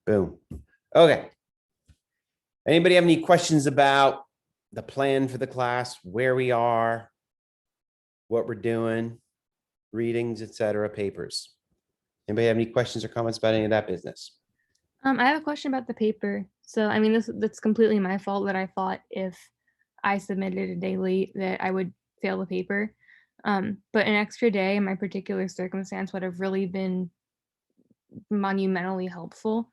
Boom. Okay. Anybody have any questions about the plan for the class, where we are, what we're doing, readings, etc., papers? Anybody have any questions or comments about any of that business? I have a question about the paper. So, I mean, that's completely my fault that I thought if I submitted a day late that I would fail the paper. But an extra day in my particular circumstance would have really been monumentally helpful.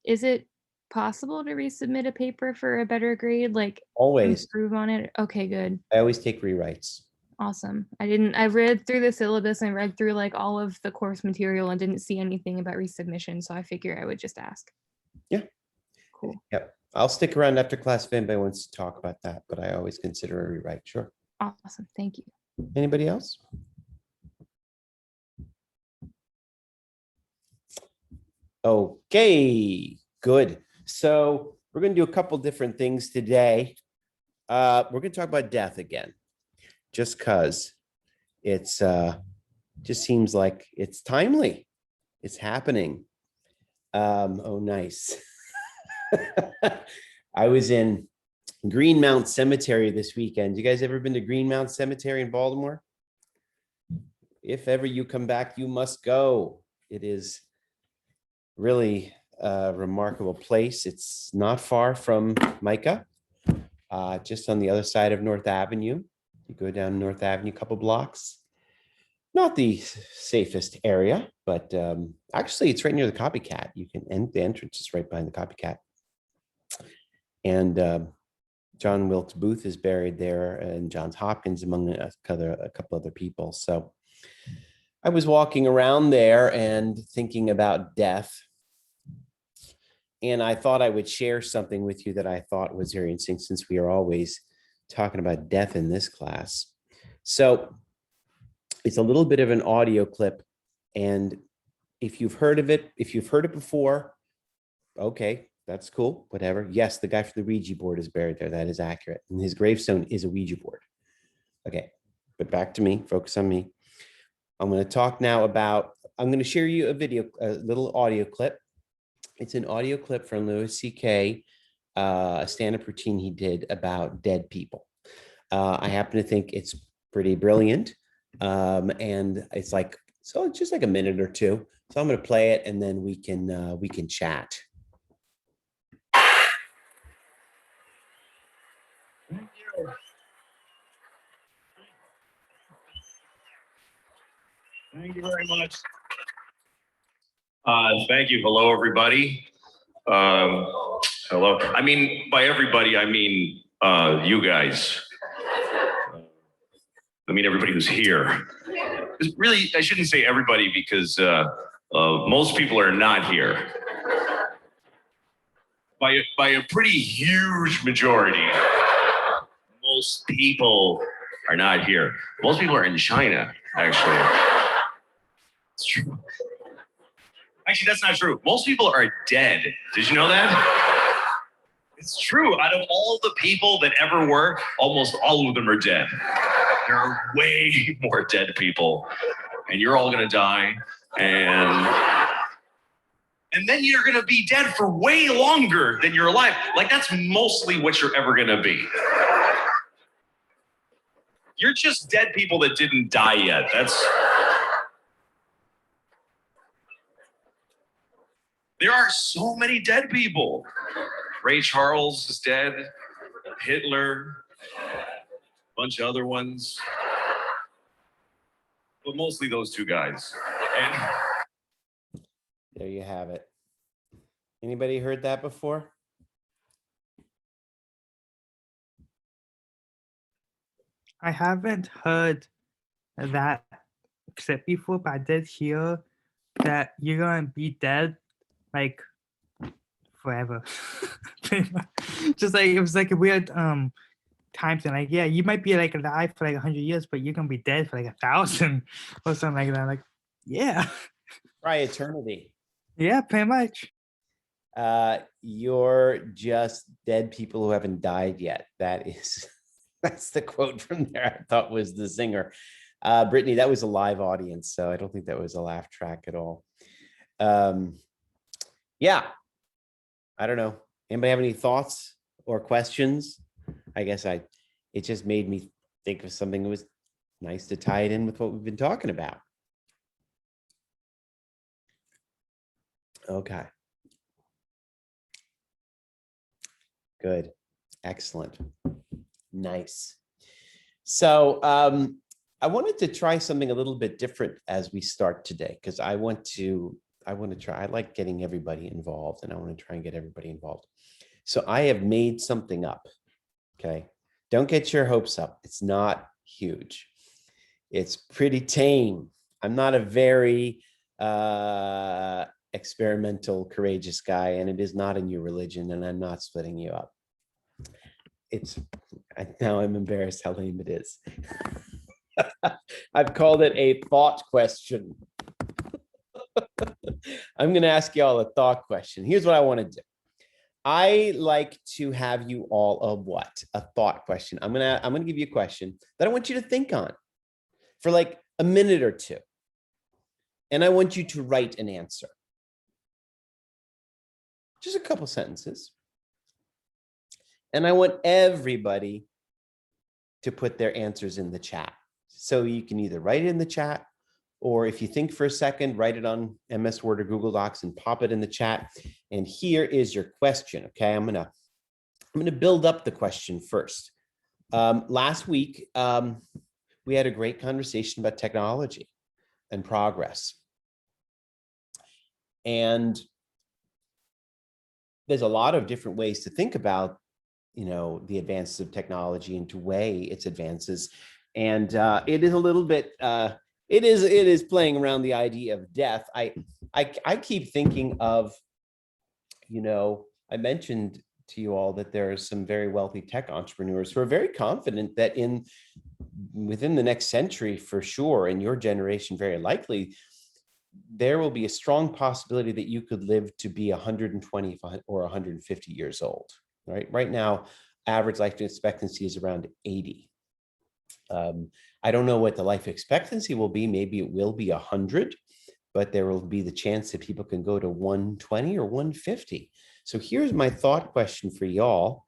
Is it possible to resubmit a paper for a better grade, like Always. improve on it? Okay, good. I always take rewrites. Awesome. I read through the syllabus and read through like all of the course material and didn't see anything about resubmission. So I figure I would just ask. Yeah. Cool. Yep. I'll stick around after class if anybody wants to talk about that, but I always consider a rewrite. Sure. Awesome. Thank you. Anybody else? Okay, good. So we're going to do a couple different things today. We're going to talk about death again, just because it's just seems like it's timely. It's happening. Oh, nice. I was in Greenmount Cemetery this weekend. You guys ever been to Greenmount Cemetery in Baltimore? If ever you come back, you must go. It is really a remarkable place. It's not far from Micah, just on the other side of North Avenue. You go down North Avenue a couple blocks. Not the safest area, but actually it's right near the Copycat. You can end the entrance is right behind the Copycat. And John Wilkes Booth is buried there, and Johns Hopkins, among a couple other people. So I was walking around there and thinking about death. And I thought I would share something with you that I thought was very interesting, since we are always talking about death in this class. So it's a little bit of an audio clip. And if you've heard of it, if you've heard it before, okay, that's cool, whatever. Yes, the guy from the Ouija board is buried there. That is accurate. And his gravestone is a Ouija board. Okay, but back to me, focus on me. I'm going to talk now about, I'm going to share you a little audio clip. It's an audio clip from Louis C.K., a stand-up routine he did about dead people. I happen to think it's pretty brilliant. And it's like, so it's just like a minute or two. So I'm going to play it, and then we can chat. Thank you. Thank you very much. Thank you. Hello, everybody. Hello. I mean, by everybody, I mean you guys. I mean everybody who's here. Really, I shouldn't say everybody, because most people are not here. By a pretty huge majority, most people are not here. Most people are in China, actually. It's true. Actually, that's not true. Most people are dead. Did you know that? It's true. Out of all the people that ever were, almost all of them are dead. There are way more dead people. And you're all gonna die. And then you're gonna be dead for way longer than you're alive. Like, that's mostly what you're ever gonna be. You're just dead people that didn't die yet. There are so many dead people. Ray Charles is dead. Hitler. A bunch of other ones. But mostly those two guys. And there you have it. Anybody heard that before? I haven't heard that clip before, but I did hear that you're gonna be dead like forever. Just like it was like a weird time thing. Like, yeah, you might be like alive for like 100 years, but you're gonna be dead for like 1,000 or something like that. Like, yeah. Right, eternity. Yeah, pretty much. You're just dead people who haven't died yet. That's the quote from there. I thought was the singer. Brittany, that was a live audience, so I don't think that was a laugh track at all. Yeah, I don't know. Anybody have any thoughts or questions? I guess it just made me think of something that was nice to tie it in with what we've been talking about. Okay. Good. Excellent. Nice. So I wanted to try something a little bit different as we start today, because I want to try, I like getting everybody involved, and I want to try and get everybody involved. So I have made something up. Okay. Don't get your hopes up. It's not huge. It's pretty tame. I'm not a very experimental, courageous guy, and it is not in your religion, and I'm not splitting you up. Now I'm embarrassed how lame it is. I've called it a thought question. I'm going to ask you all a thought question. Here's what I want to do. I like to have you all a thought question. I'm going to give you a question that I want you to think on for like a minute or two. And I want you to write an answer. Just a couple sentences. And I want everybody to put their answers in the chat. So you can either write it in the chat, or if you think for a second, write it on MS Word or Google Docs and pop it in the chat. And here is your question. Okay, I'm gonna build up the question first. Last week, we had a great conversation about technology and progress. And there's a lot of different ways to think about, the advances of technology and to weigh its advances. And it is a little bit, it is playing around the idea of death. I keep thinking of, I mentioned to you all that there are some very wealthy tech entrepreneurs who are very confident that within the next century, for sure, in your generation, very likely, there will be a strong possibility that you could live to be 120 or 150 years old. Right now, average life expectancy is around 80. I don't know what the life expectancy will be. Maybe it will be 100, but there will be the chance that people can go to 120 or 150. So here's my thought question for y'all.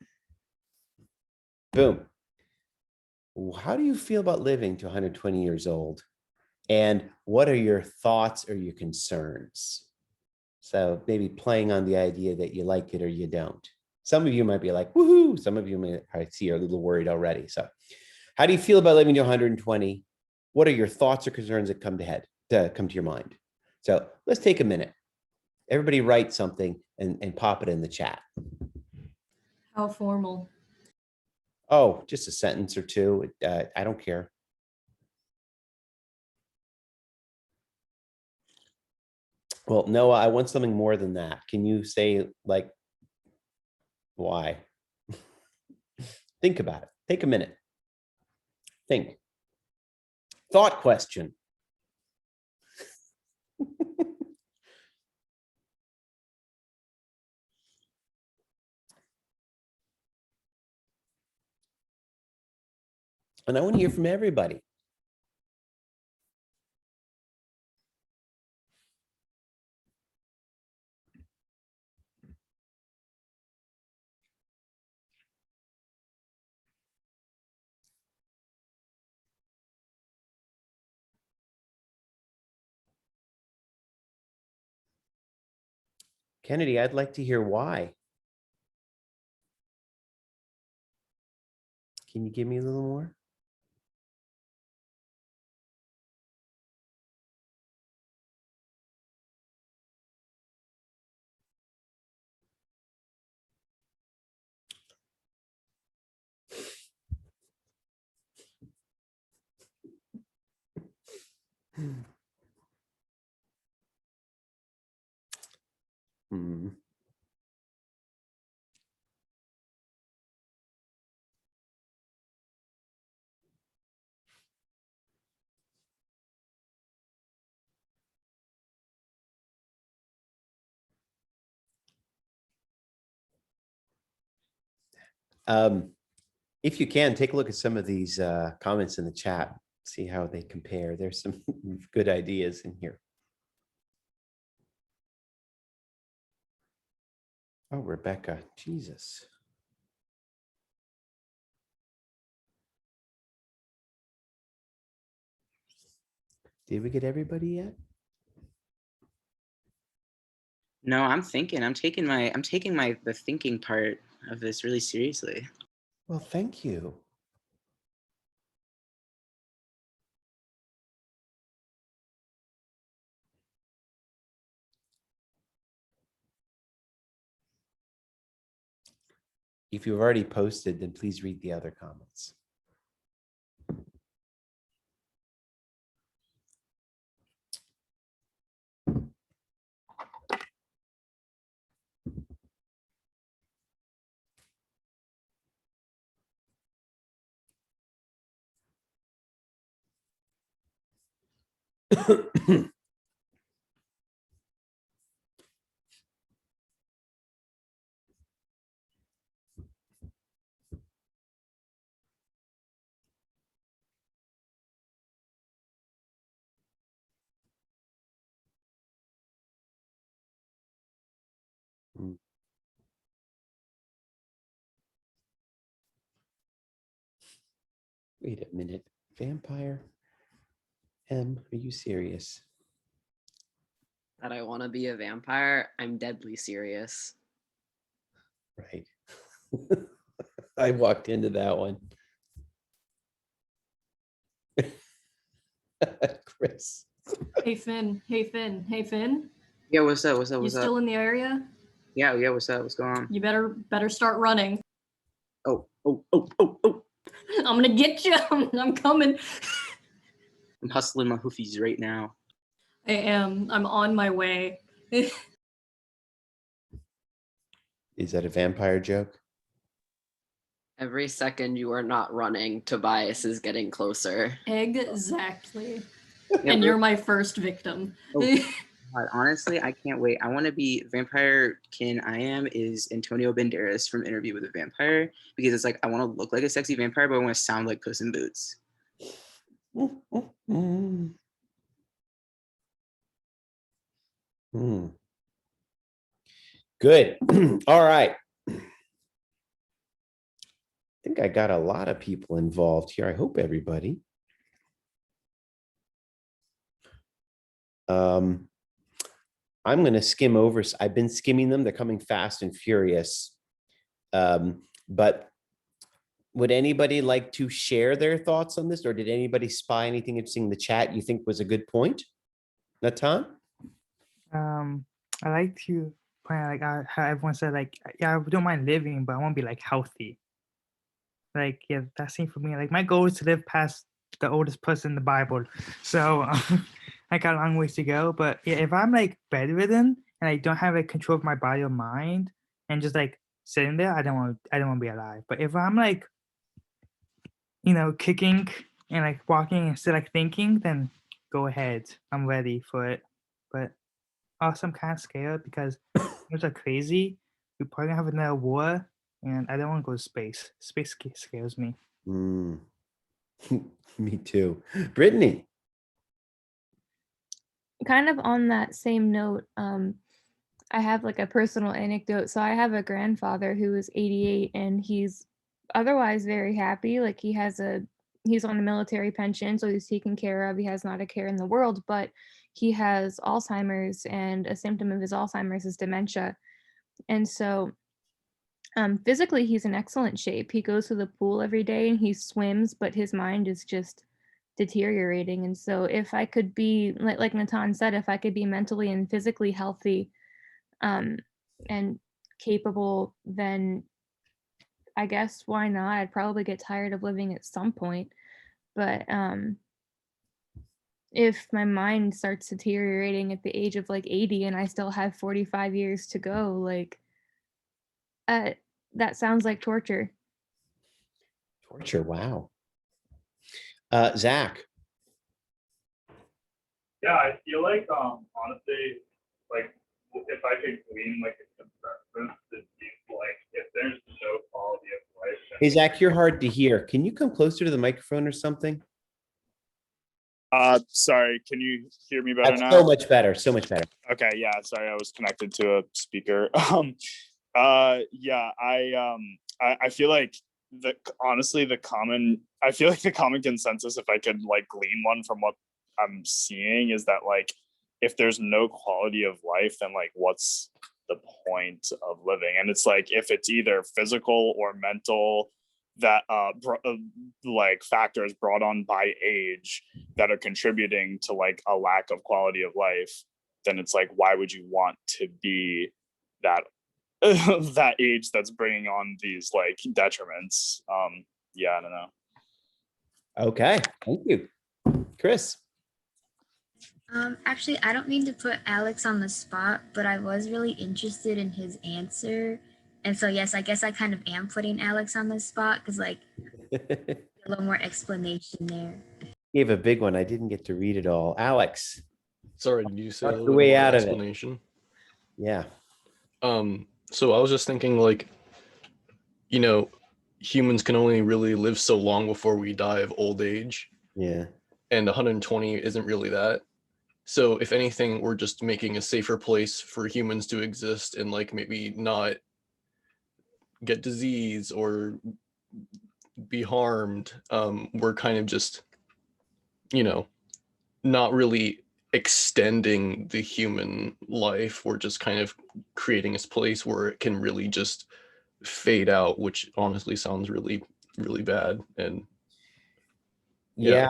Boom. How do you feel about living to 120 years old? And what are your thoughts or your concerns? So maybe playing on the idea that you like it or you don't. Some of you might be like, woohoo. Some of you I see are a little worried already. So how do you feel about living to 120? What are your thoughts or concerns that come to your mind? So let's take a minute. Everybody write something and pop it in the chat. How formal. Oh, just a sentence or two. I don't care. Well, Noah, I want something more than that. Can you say, like, why? Think about it. Take a minute. Think. Thought question. And I want to hear from everybody. Kennedy, I'd like to hear why. Can you give me a little more? Hmm. If you can, take a look at some of these comments in the chat, see how they compare. There's some good ideas in here. Oh, Rebecca, Jesus. Did we get everybody yet? No, I'm thinking. I'm taking the thinking part of this really seriously. Well, thank you. If you've already posted, then please read the other comments. Wait a minute. Vampire? M, are you serious? That I want to be a vampire, I'm deadly serious. Right. I walked into that one. Chris. Hey Finn. Hey Finn. Hey Finn. Yeah, what's up? What's up? You What's still up? in the area? Yeah, what's up? What's going on? You better start running. Oh. I'm gonna get you. I'm coming. I'm hustling my hoofies right now. I am. I'm on my way. Is that a vampire joke? Every second you are not running, Tobias is getting closer. Exactly. Yeah, And you're my first victim. Oh. God, honestly, I can't wait. I want to be vampire kin. I am is Antonio Banderas from Interview with a Vampire, because it's like I want to look like a sexy vampire, but I want to sound like Puss in Boots. Good. All right. I think I got a lot of people involved here. I hope everybody. I'm going to skim over. I've been skimming them. They're coming fast and furious. But would anybody like to share their thoughts on this, or did anybody spy anything interesting in the chat you think was a good point? Natan? I like to point out like how everyone said like, yeah, I don't mind living, but I want to be like healthy. Like, yeah, that seemed for me. Like my goal is to live past the oldest person in the Bible. So I got a long ways to go. But yeah, if I'm like bedridden and I don't have like control of my body or mind and just like sitting there, I don't want to be alive. But if I'm like, kicking and like walking and still like thinking, then go ahead. I'm ready for it. But also I'm kind of scared because things are crazy. We're probably gonna have another war, and I don't want to go to space. Space scares me. Me too. Brittany? Kind of on that same note, I have like a personal anecdote. So I have a grandfather who is 88 and he's otherwise very happy. Like he's on a military pension, so he's taken care of. He has not a care in the world, but he has Alzheimer's, and a symptom of his Alzheimer's is dementia. And so physically he's in excellent shape. He goes to the pool every day and he swims, but his mind is just deteriorating. And so if I could be like Natan said, if I could be mentally and physically healthy and capable, then I guess why not? I'd probably get tired of living at some point. But if my mind starts deteriorating at the age of like 80 and I still have 45 years to go, like that sounds like torture. Torture, wow. Zach? Yeah, I feel like honestly, like if I could glean like a consensus, it seems like if there's no quality of life. Hey, Zach, you're hard to hear. Can you come closer to the microphone or something? Sorry, can you hear me better That's now? so much better. So much better. Okay, yeah, sorry, I was connected to a speaker. Yeah, I feel like I feel like the common consensus, if I could like glean one from what I'm seeing, is that like if there's no quality of life, then like what's the point of living? And it's like if it's either physical or mental that like factors brought on by age that are contributing to like a lack of quality of life, then it's like why would you want to be that that age that's bringing on these like detriments? Yeah, I don't know. Okay, thank you. Chris. Actually, I don't mean to put Alex on the spot, but I was really interested in his answer. And so, yes, I guess I kind of am putting Alex on the spot because, like, a little more explanation there. Gave a big one. I didn't get to read it all. Alex. Sorry, did you say a Talk little the bit way more out of it. explanation? Yeah. So I was just thinking, like, you know, humans can only really live so long before we die of old age. Yeah. And 120 isn't really that. So if anything, we're just making a safer place for humans to exist and like maybe not get disease or be harmed. We're kind of just, you know, not really extending the human life. We're just kind of creating this place where it can really just fade out, which honestly sounds really, really bad. And Yeah.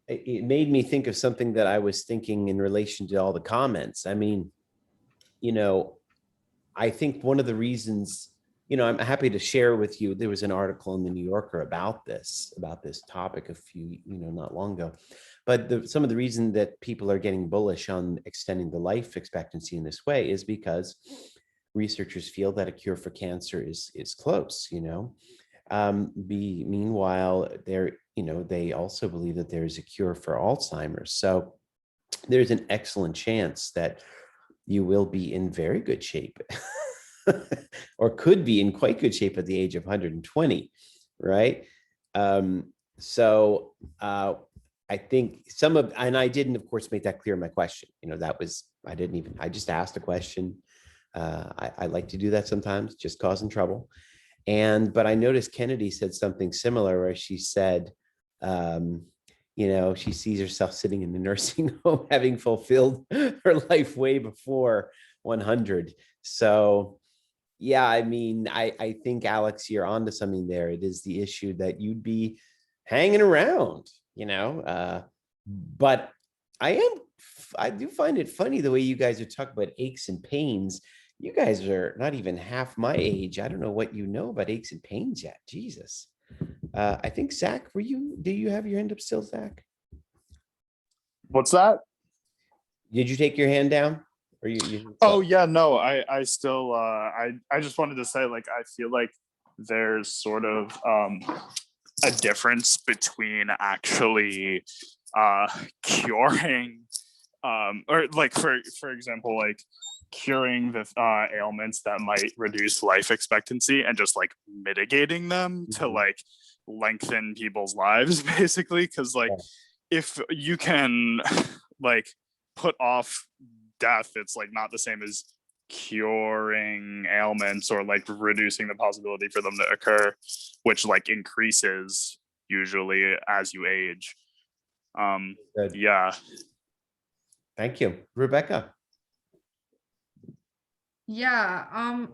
It made me think of something that I was thinking in relation to all the comments. I mean, you know, I think one of the reasons, you know, I'm happy to share with you, there was an article in the New Yorker about this topic a few, you know, not long ago. But some of the reason that people are getting bullish on extending the life expectancy in this way is because researchers feel that a cure for cancer is close, you know. Meanwhile, they also believe that there's a cure for Alzheimer's. So there's an excellent chance that you will be in very good shape or could be in quite good shape at the age of 120, right? I think and I didn't, of course, make that clear in my question. You know, I just asked a question. I like to do that sometimes, just causing trouble. But I noticed Kennedy said something similar where she said, you know, she sees herself sitting in the nursing home having fulfilled her life way before 100. So, yeah, I mean, I think, Alex, you're onto something there. It is the issue that you'd be hanging around, you know, but I do find it funny the way you guys are talking about aches and pains. You guys are not even half my age. I don't know what you know about aches and pains yet. Jesus. I think, Zach, do you have your hand up still, Zach? What's that? Did you take your hand down? Or you Oh yeah, no, I still I just wanted to say, like, I feel like there's sort of a difference between actually curing or like for example, like curing the ailments that might reduce life expectancy and just like mitigating them to like lengthen people's lives, basically. Because like if you can like put off death, it's like not the same as curing ailments or like reducing the possibility for them to occur, which like increases usually as you age. Good. Yeah. Thank you. Rebecca. Yeah,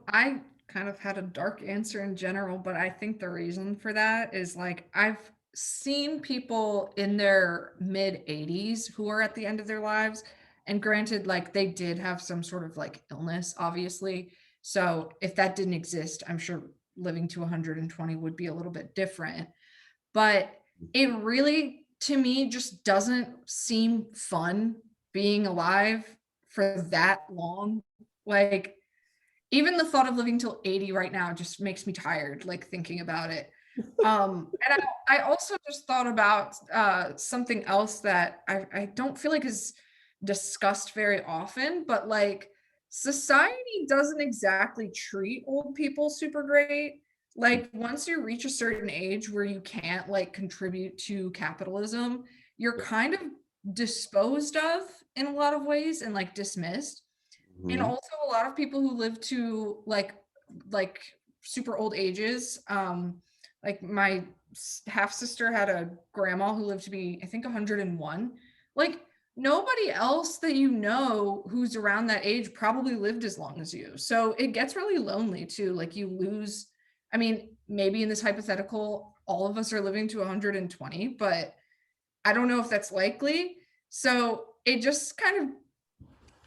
I kind of had a dark answer in general, but I think the reason for that is like I've seen people in their mid 80s who are at the end of their lives, and granted, like they did have some sort of like illness, obviously. So if that didn't exist, I'm sure living to 120 would be a little bit different. But it really, to me, just doesn't seem fun being alive for that long. Like, even the thought of living till 80 right now just makes me tired, like thinking about it. And I also just thought about something else that I don't feel like is discussed very often, but like society doesn't exactly treat old people super great. Like once you reach a certain age where you can't like contribute to capitalism, you're kind of disposed of in a lot of ways and like dismissed. And also a lot of people who live to like like super old ages. Like my half sister had a grandma who lived to be, I think, 101. Like nobody else that you know who's around that age probably lived as long as you. So it gets really lonely too. Like you lose, I mean, maybe in this hypothetical, all of us are living to 120, but I don't know if that's likely. So it just kind of,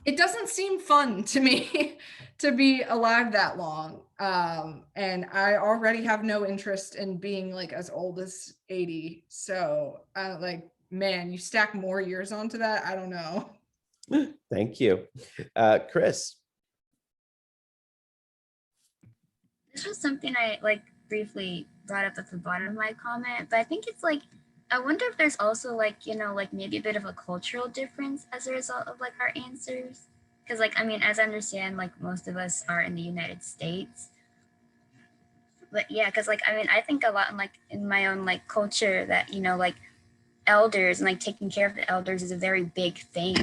it doesn't seem fun to me to be alive that long. And I already have no interest in being like as old as 80. So like, man, you stack more years onto that. I don't know. Thank you. Chris. This was something I like briefly brought up at the bottom of my comment, but I think it's like, I wonder if there's also like, you know, like maybe a bit of a cultural difference as a result of like our answers. Because like, I mean, as I understand, like most of us are in the United States. But yeah, because like, I mean, I think a lot in like in my own like culture that, you know, like elders and like taking care of the elders is a very big thing.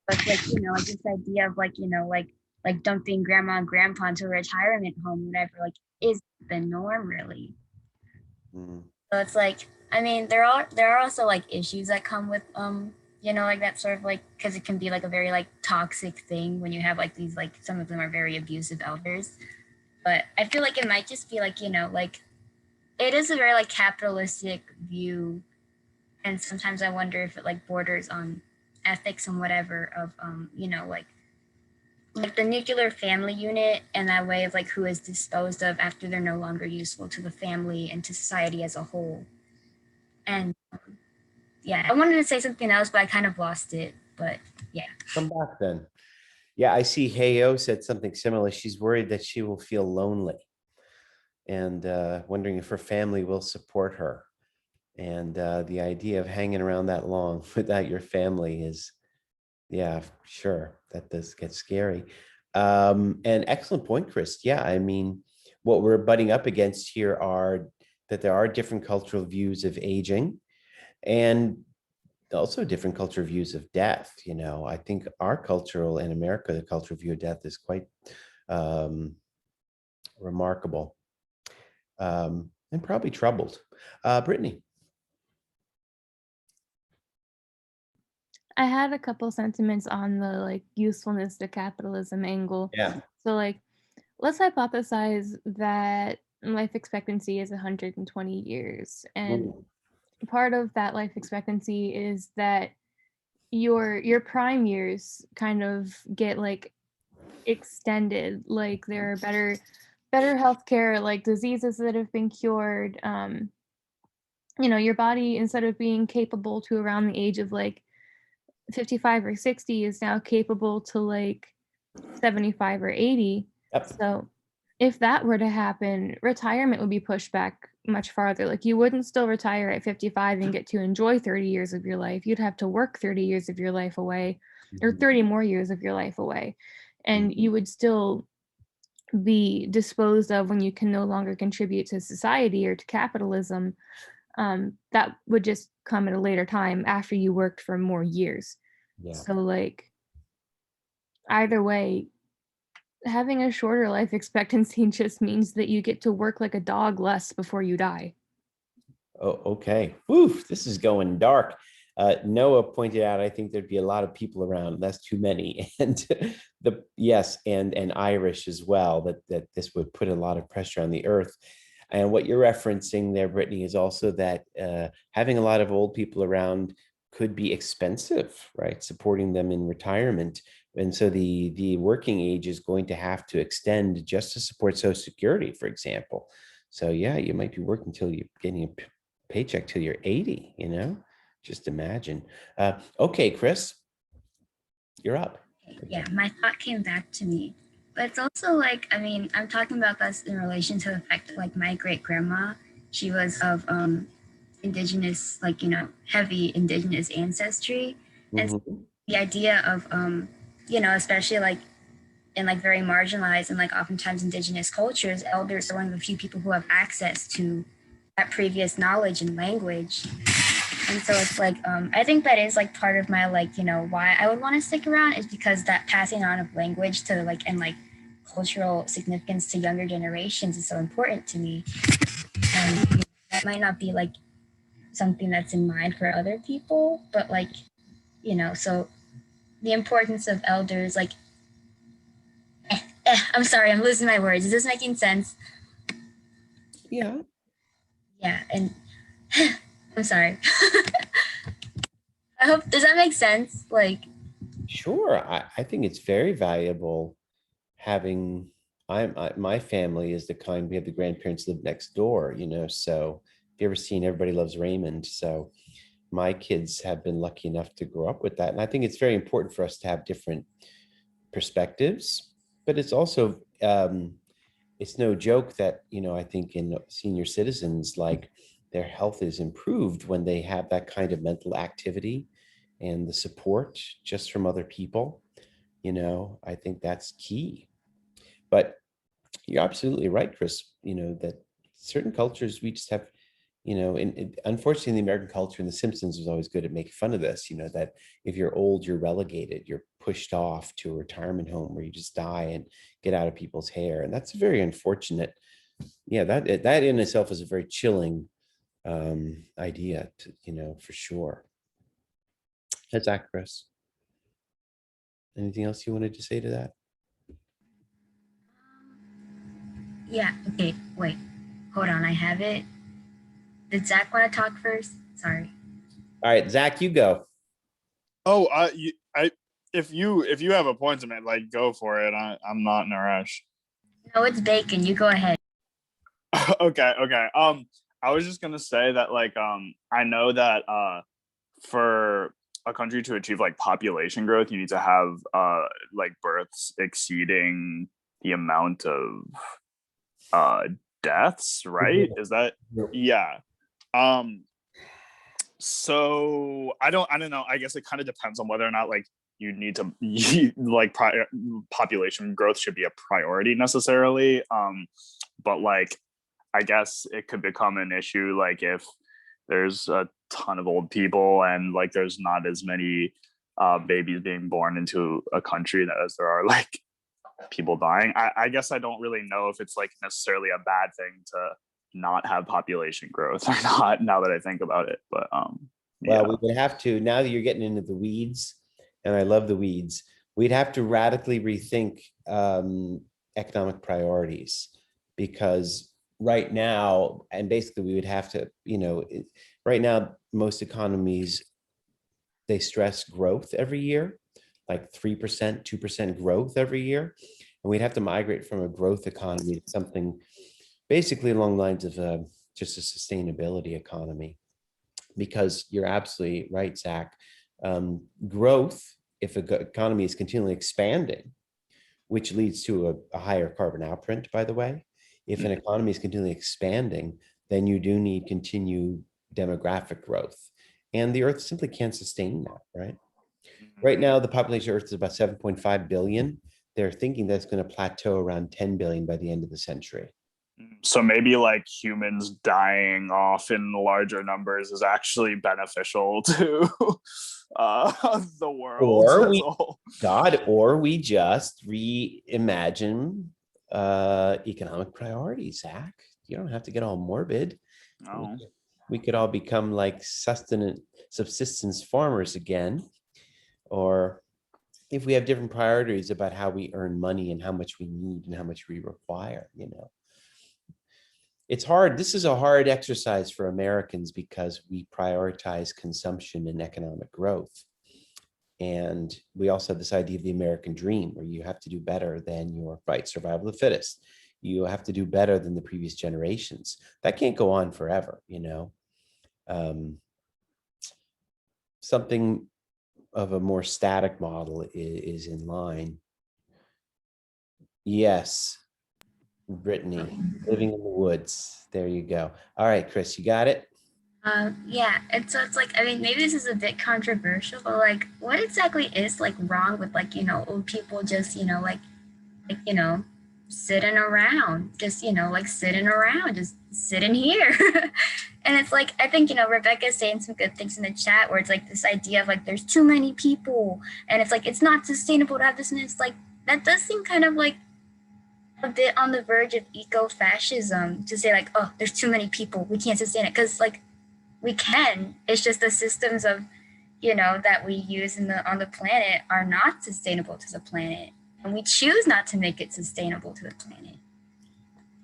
But like, you know, like this idea of like, you know, like dumping grandma and grandpa into a retirement home, whatever, like is the norm really. So it's like, I mean, there are also like issues that come with you know, like that sort of like, because it can be like a very like toxic thing when you have like these like some of them are very abusive elders. But I feel like it might just be like, you know, like it is a very like capitalistic view, and sometimes I wonder if it like borders on ethics and whatever of you know, like the nuclear family unit and that way of like who is disposed of after they're no longer useful to the family and to society as a whole. And yeah, I wanted to say something else, but I kind of lost it. But yeah. Come back then. Yeah, I see Heyo said something similar. She's worried that she will feel lonely and wondering if her family will support her. And the idea of hanging around that long without your family is, yeah, sure, that does get scary. And excellent point, Chris. Yeah, I mean, what we're butting up against here are that there are different cultural views of aging and also different cultural views of death. You know, I think our cultural in America, the cultural view of death is quite remarkable and probably troubled. Brittany. I had a couple sentiments on the like usefulness to capitalism angle. Yeah. So like, let's hypothesize that life expectancy is 120 years, and part of that life expectancy is that your prime years kind of get like extended, like there are better healthcare, like diseases that have been cured. You know, your body, instead of being capable to around the age of like 55 or 60, is now capable to like 75 or 80. Yep. So if that were to happen, retirement would be pushed back much farther. Like you wouldn't still retire at 55 and get to enjoy 30 years of your life. You'd have to work 30 years of your life away, or 30 more years of your life away. And you would still be disposed of when you can no longer contribute to society or to capitalism. That would just come at a later time after you worked for more years. Yeah. So like either way, having a shorter life expectancy just means that you get to work like a dog less before you die. Oh, okay. Woo, this is going dark. Noah pointed out, I think there'd be a lot of people around. That's too many. And and Irish as well, that this would put a lot of pressure on the earth. And what you're referencing there, Brittany, is also that having a lot of old people around could be expensive, right? Supporting them in retirement. And so the working age is going to have to extend just to support Social Security, for example. So yeah, you might be working till you're getting a paycheck till you're 80, you know? Just imagine. Okay, Chris, you're up. Yeah, my thought came back to me. But it's also like, I mean, I'm talking about this in relation to the fact that like my great grandma, she was of indigenous, like, you know, heavy indigenous ancestry. And so the idea of, you know, especially like in like very marginalized and like oftentimes indigenous cultures, elders are one of the few people who have access to that previous knowledge and language. And so it's like, I think that is like part of my like, you know, why I would want to stick around is because that passing on of language to like, and like cultural significance to younger generations is so important to me. And that might not be like something that's in mind for other people, but like, so the importance of elders, like, I'm sorry, I'm losing my words. Is this making sense? Yeah. Yeah, and I'm sorry. I hope, does that make sense? Like, Sure. I think it's very valuable having, my family is the kind, we have the grandparents live next door, so if you ever seen Everybody Loves Raymond, so my kids have been lucky enough to grow up with that. And I think it's very important for us to have different perspectives, but it's also, it's no joke that, I think in senior citizens, like their health is improved when they have that kind of mental activity and the support just from other people. I think that's key. But you're absolutely right, Chris, that certain cultures we just have, unfortunately in the American culture, and The Simpsons was always good at making fun of this, that if you're old, you're relegated, you're pushed off to a retirement home where you just die and get out of people's hair. And that's very unfortunate. Yeah, that in itself is a very chilling idea, for sure. That's that, Chris. Anything else you wanted to say to that? yeah, okay, wait, hold on, I have it. Did Zach want to talk first? Sorry. All right, Zach, you go. Oh, if you have a point to make, like, go for it. I'm not in a rush. No, it's bacon. You go ahead. Okay. I was just gonna say that, like, I know that for a country to achieve like population growth, you need to have like births exceeding the amount of deaths, right? Is that yeah. So I don't know. I guess it kind of depends on whether or not like you need to like population growth should be a priority necessarily. But like I guess it could become an issue like if there's a ton of old people and like there's not as many babies being born into a country as there are like people dying. I guess I don't really know if it's like necessarily a bad thing to not have population growth or not, now that I think about it. But well, we would have to, now that you're getting into the weeds, and I love the weeds, we'd have to radically rethink economic priorities, because right now, and basically we would have to, right now, most economies, they stress growth every year, like 3%, 2% growth every year. And we'd have to migrate from a growth economy to something basically along the lines of just a sustainability economy. Because you're absolutely right, Zach. Growth, if an economy is continually expanding, which leads to a higher carbon outprint, by the way. If an economy is continually expanding, then you do need continued demographic growth. And the Earth simply can't sustain that, right? Right now, the population of Earth is about 7.5 billion. They're thinking that's going to plateau around 10 billion by the end of the century. So maybe like humans dying off in larger numbers is actually beneficial to the world. Or we just reimagine economic priorities, Zach. You don't have to get all morbid. No. We could all become like subsistence farmers again. Or if we have different priorities about how we earn money and how much we need and how much we require, It's hard. This is a hard exercise for Americans because we prioritize consumption and economic growth. And we also have this idea of the American dream, where you have to do better than your survival of the fittest. You have to do better than the previous generations. That can't go on forever, Something of a more static model is in line. Yes. Brittany, living in the woods. There you go. All right, Chris, you got it? Yeah, and so it's like, I mean, maybe this is a bit controversial, but like, what exactly is like wrong with like, old people just, sitting around, just, sitting around, just sitting here. And it's like, I think, Rebecca's saying some good things in the chat where it's like this idea of like, there's too many people and it's like, it's not sustainable to have this. And it's like, that does seem kind of like a bit on the verge of eco-fascism to say like, oh, there's too many people, we can't sustain it, because like we can. It's just the systems of, that we use on the planet are not sustainable to the planet, and we choose not to make it sustainable to the planet.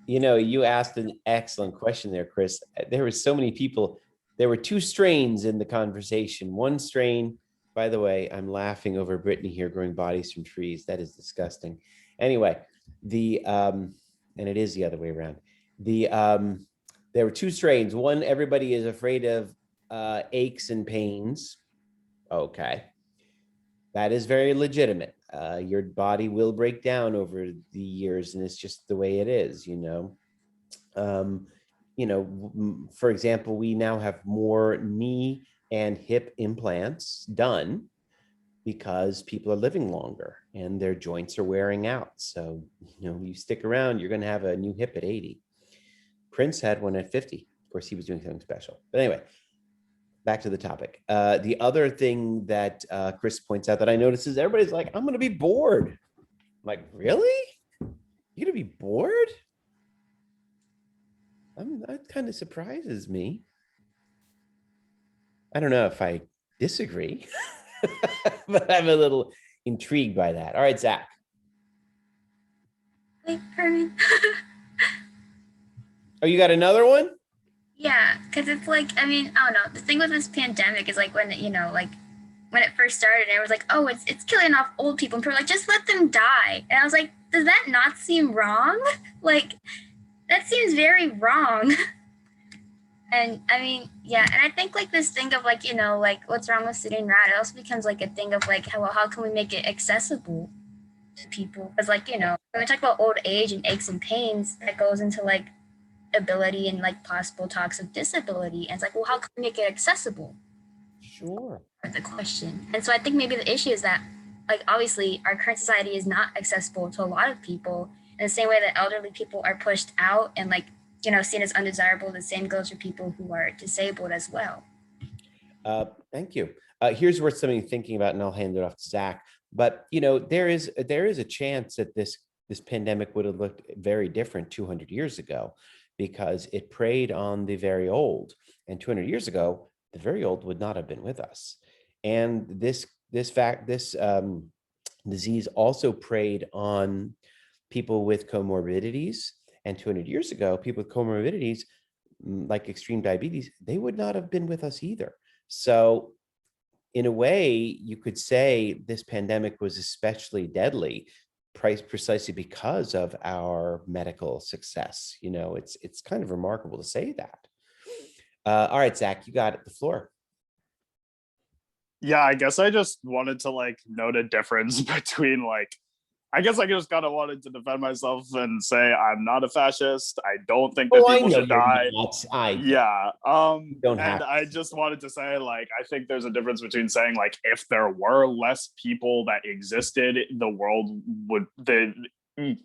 You asked an excellent question there, Chris. There were so many people. There were two strains in the conversation. One strain, by the way, I'm laughing over Brittany here growing bodies from trees. That is disgusting. Anyway, and it is the other way around. There were two strains. One, everybody is afraid of aches and pains. Okay. That is very legitimate. Your body will break down over the years, and it's just the way it is, for example, we now have more knee and hip implants done because people are living longer and their joints are wearing out. So, you stick around, you're going to have a new hip at 80. Prince had one at 50. Of course, he was doing something special. But anyway, back to the topic. The other thing that Chris points out that I notice is everybody's like, I'm going to be bored. I'm like, really? You're going to be bored? That kind of surprises me. I don't know if I disagree, but I'm a little intrigued by that. All right, Zach. Wait, Herman. Oh, you got another one? Yeah, because it's like, I don't know. The thing with this pandemic is like when, when it first started, and it was like, oh, it's killing off old people. And people were like, just let them die. And I was like, does that not seem wrong? Like, that seems very wrong. And yeah, and I think like this thing of like, like what's wrong with sitting around, it also becomes like a thing of like, how can we make it accessible to people? Because like, when we talk about old age and aches and pains, that goes into like ability and like possible talks of disability. And it's like, well, how can we make it accessible? Sure. The question. And so I think maybe the issue is that like, obviously our current society is not accessible to a lot of people in the same way that elderly people are pushed out and like, seen as undesirable. The same goes for people who are disabled as well. Thank you. Here's worth something thinking about, and I'll hand it off to Zach. But there is a chance that this pandemic would have looked very different 200 years ago, because it preyed on the very old. And 200 years ago, the very old would not have been with us. And this disease also preyed on people with comorbidities. And 200 years ago, people with comorbidities like extreme diabetes, they would not have been with us either. So in a way, you could say this pandemic was especially deadly precisely because of our medical success. It's kind of remarkable to say that. All right, Zach, you got the floor. Yeah, I guess I just wanted to like note a difference between like, I guess I just kind of wanted to defend myself and say I'm not a fascist. I don't think that people should die. Yeah. I just wanted to say like, I think there's a difference between saying like, if there were less people that existed, the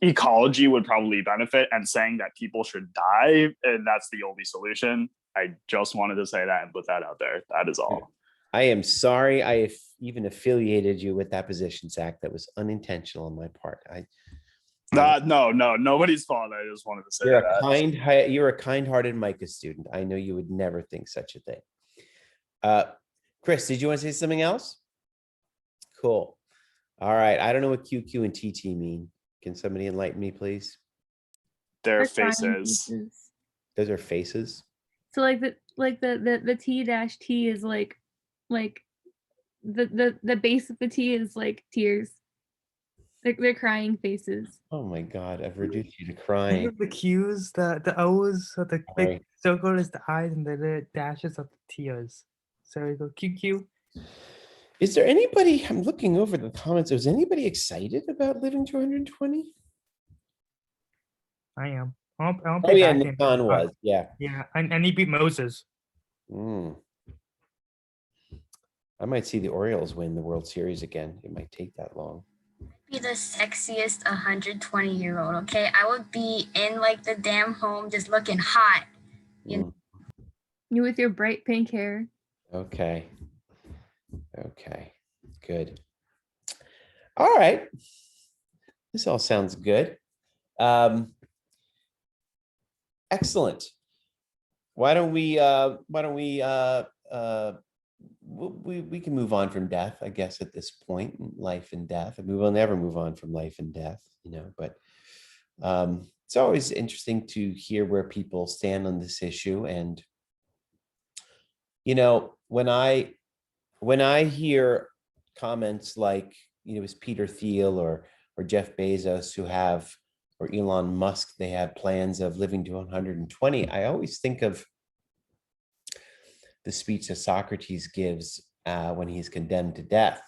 ecology would probably benefit, and saying that people should die and that's the only solution. I just wanted to say that and put that out there. That is all. I am sorry I even affiliated you with that position, Zach. That was unintentional on my part. No, nobody's fault. I just wanted to say that. You're a kind-hearted Micah student. I know you would never think such a thing. Chris, did you want to say something else? Cool. All right. I don't know what QQ and TT mean. Can somebody enlighten me, please? Their faces. Those are faces. So like the T-T is like the base of the T is like tears. They're crying faces. Oh my God, I've reduced you to crying. The Q's, the O's, so the big circle is the eyes, and the dashes of the tears. So we go QQ. Is there anybody, I'm looking over the comments, is anybody excited about living 220? I am. Oh yeah, Nikon was, yeah. Yeah, and he beat Moses. I might see the Orioles win the World Series again. It might take that long. Be the sexiest 120-year-old, okay? I would be in like the damn home just looking hot. You with your bright pink hair. Okay, good. All right. This all sounds good. Excellent. Why don't we we can move on from death, I guess, at this point, life and death. And we will never move on from life and death, you know, but it's always interesting to hear where people stand on this issue. And, you know, when I hear comments like, you know, it was Peter Thiel or Jeff Bezos who have, or Elon Musk, they have plans of living to 120, I always think of the speech that Socrates gives when he's condemned to death.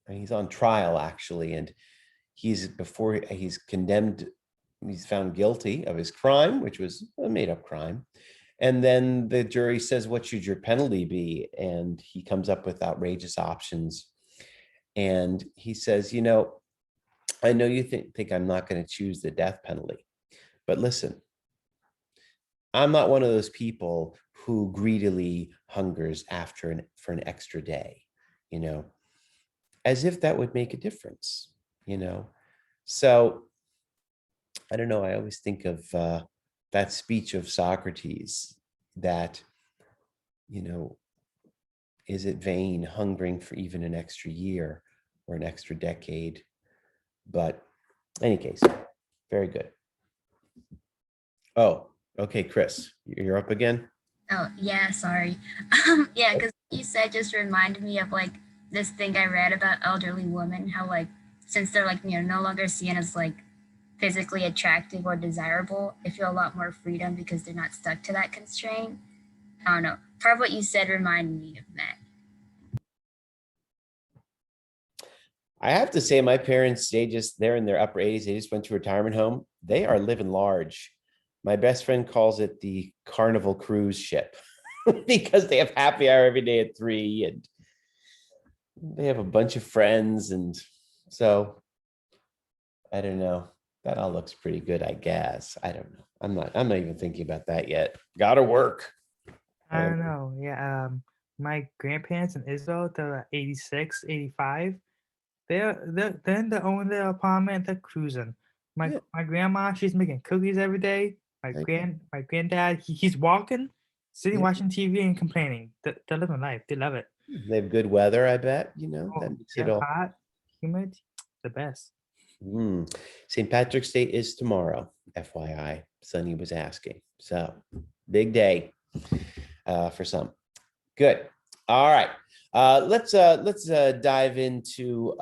And he's on trial, actually, and before he's condemned, he's found guilty of his crime, which was a made-up crime. And then the jury says, what should your penalty be? And he comes up with outrageous options. And he says, you know, I know you think I'm not going to choose the death penalty, but listen, I'm not one of those people who greedily hungers for an extra day, you know, as if that would make a difference, you know. So I don't know. I always think of that speech of Socrates that, you know, is it vain hungering for even an extra year or an extra decade? But in any case, very good. Oh, okay, Chris, you're up again. Oh, yeah, sorry. Yeah, because you said just reminded me of like this thing I read about elderly women, how like since they're like, you know, no longer seen as like physically attractive or desirable, they feel a lot more freedom because they're not stuck to that constraint. I don't know. Part of what you said reminded me of that. I have to say, my parents, they're in their upper 80s. They just went to a retirement home. They are living large. My best friend calls it the Carnival cruise ship because they have happy hour every day at 3 and they have a bunch of friends. And so I don't know. That all looks pretty good, I guess. I don't know. I'm not even thinking about that yet. Gotta work. I don't know. Yeah. My grandparents in Israel, they're 86, 85. They're in their own little apartment. They're cruising. My grandma, she's making cookies every day. My granddad, he's walking, sitting, watching TV and complaining. They're living life. They love it. They have good weather, I bet. You know, that makes it all hot, humid, the best. St. Patrick's Day is tomorrow, FYI. Sonny was asking. So big day for some. Good. All right. Let's dive into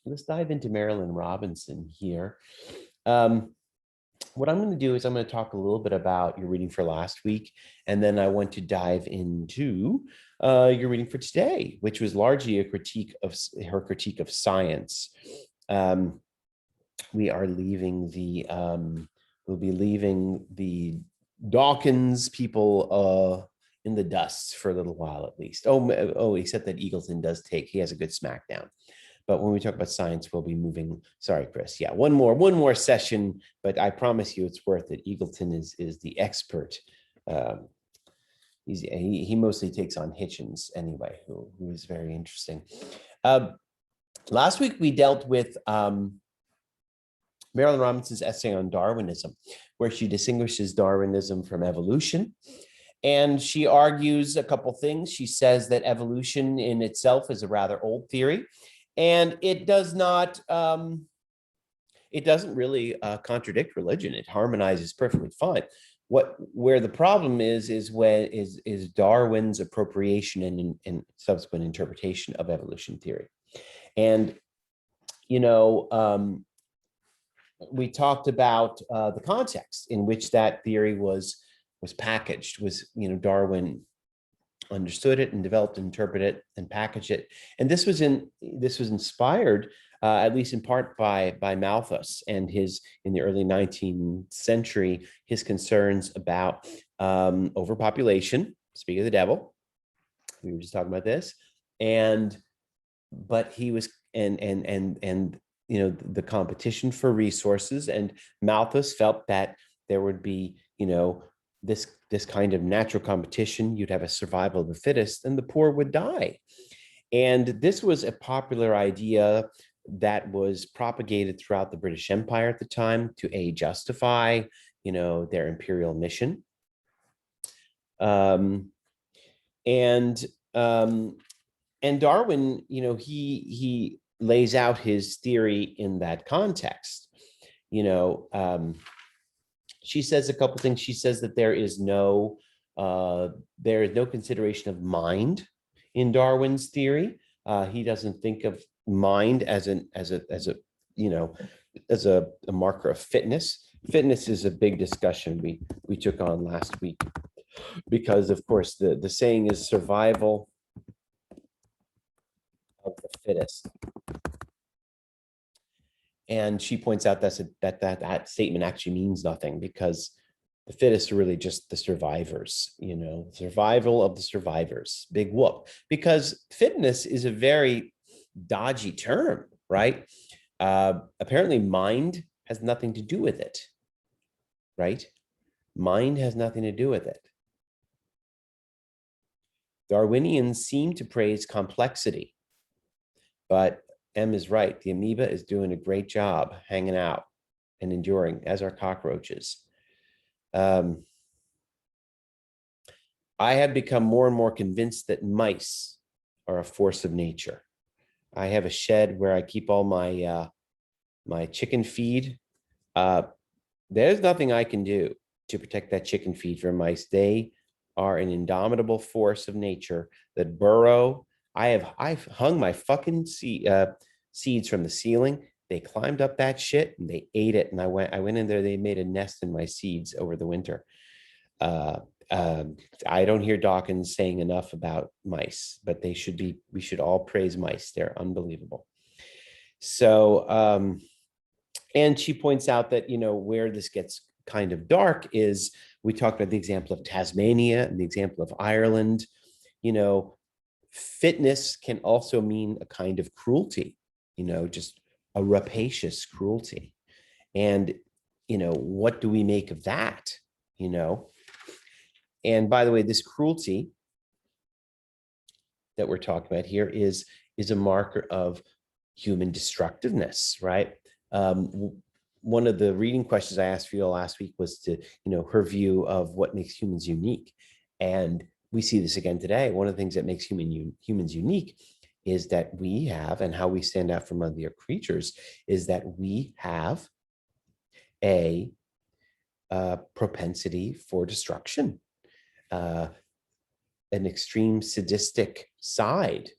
Marilynne Robinson here. What I'm going to do is I'm going to talk a little bit about your reading for last week, and then I want to dive into your reading for today, which was largely a critique of her critique of science. We are leaving we'll be leaving the Dawkins people in the dust for a little while at least. Oh, except that Eagleton he has a good smackdown. But when we talk about science, we'll be moving. Sorry, Chris. Yeah, one more session, but I promise you it's worth it. Eagleton is the expert. He mostly takes on Hitchens anyway, who is very interesting. Last week we dealt with Marilynne Robinson's essay on Darwinism, where she distinguishes Darwinism from evolution. And she argues a couple things. She says that evolution in itself is a rather old theory, and it does not, it doesn't really contradict religion. It harmonizes perfectly fine. Where the problem is Darwin's appropriation and subsequent interpretation of evolution theory. And, you know, we talked about the context in which that theory was packaged. Darwin understood it and developed, interpreted it, and packaged it. And this was inspired, at least in part, by Malthus and in the early 19th century, his concerns about overpopulation. Speak of the devil. We were just talking about this, but he was the competition for resources, and Malthus felt that there would be this kind of natural competition. You'd have a survival of the fittest, and the poor would die. And this was a popular idea that was propagated throughout the British Empire at the time to justify, their imperial mission. And Darwin, he lays out his theory in that context. She says a couple things. She says that there is no consideration of mind in Darwin's theory. He doesn't think of mind as a marker of fitness. Fitness is a big discussion we took on last week, because of course the saying is survival of the fittest. And she points out that statement actually means nothing, because the fittest are really just the survivors, survival of the survivors, big whoop. Because fitness is a very dodgy term, right? Apparently mind has nothing to do with it, right? Mind has nothing to do with it. Darwinians seem to praise complexity, but Em is right. The amoeba is doing a great job hanging out and enduring, as are cockroaches. I have become more and more convinced that mice are a force of nature. I have a shed where I keep all my my chicken feed. There's nothing I can do to protect that chicken feed from mice. They are an indomitable force of nature that burrow. I've hung my fucking seeds from the ceiling. They climbed up that shit and they ate it. And I went in there. They made a nest in my seeds over the winter. I don't hear Dawkins saying enough about mice, but we should all praise mice. They're unbelievable. So, and she points out that, where this gets kind of dark is, we talked about the example of Tasmania and the example of Ireland. Fitness can also mean a kind of cruelty, just a rapacious cruelty. And, what do we make of that? And by the way, this cruelty that we're talking about here is a marker of human destructiveness, right? One of the reading questions I asked Fiona last week was to, her view of what makes humans unique. And we see this again today. One of the things that makes humans unique is that we have, and how we stand out from other creatures, is that we have a propensity for destruction, an extreme sadistic side.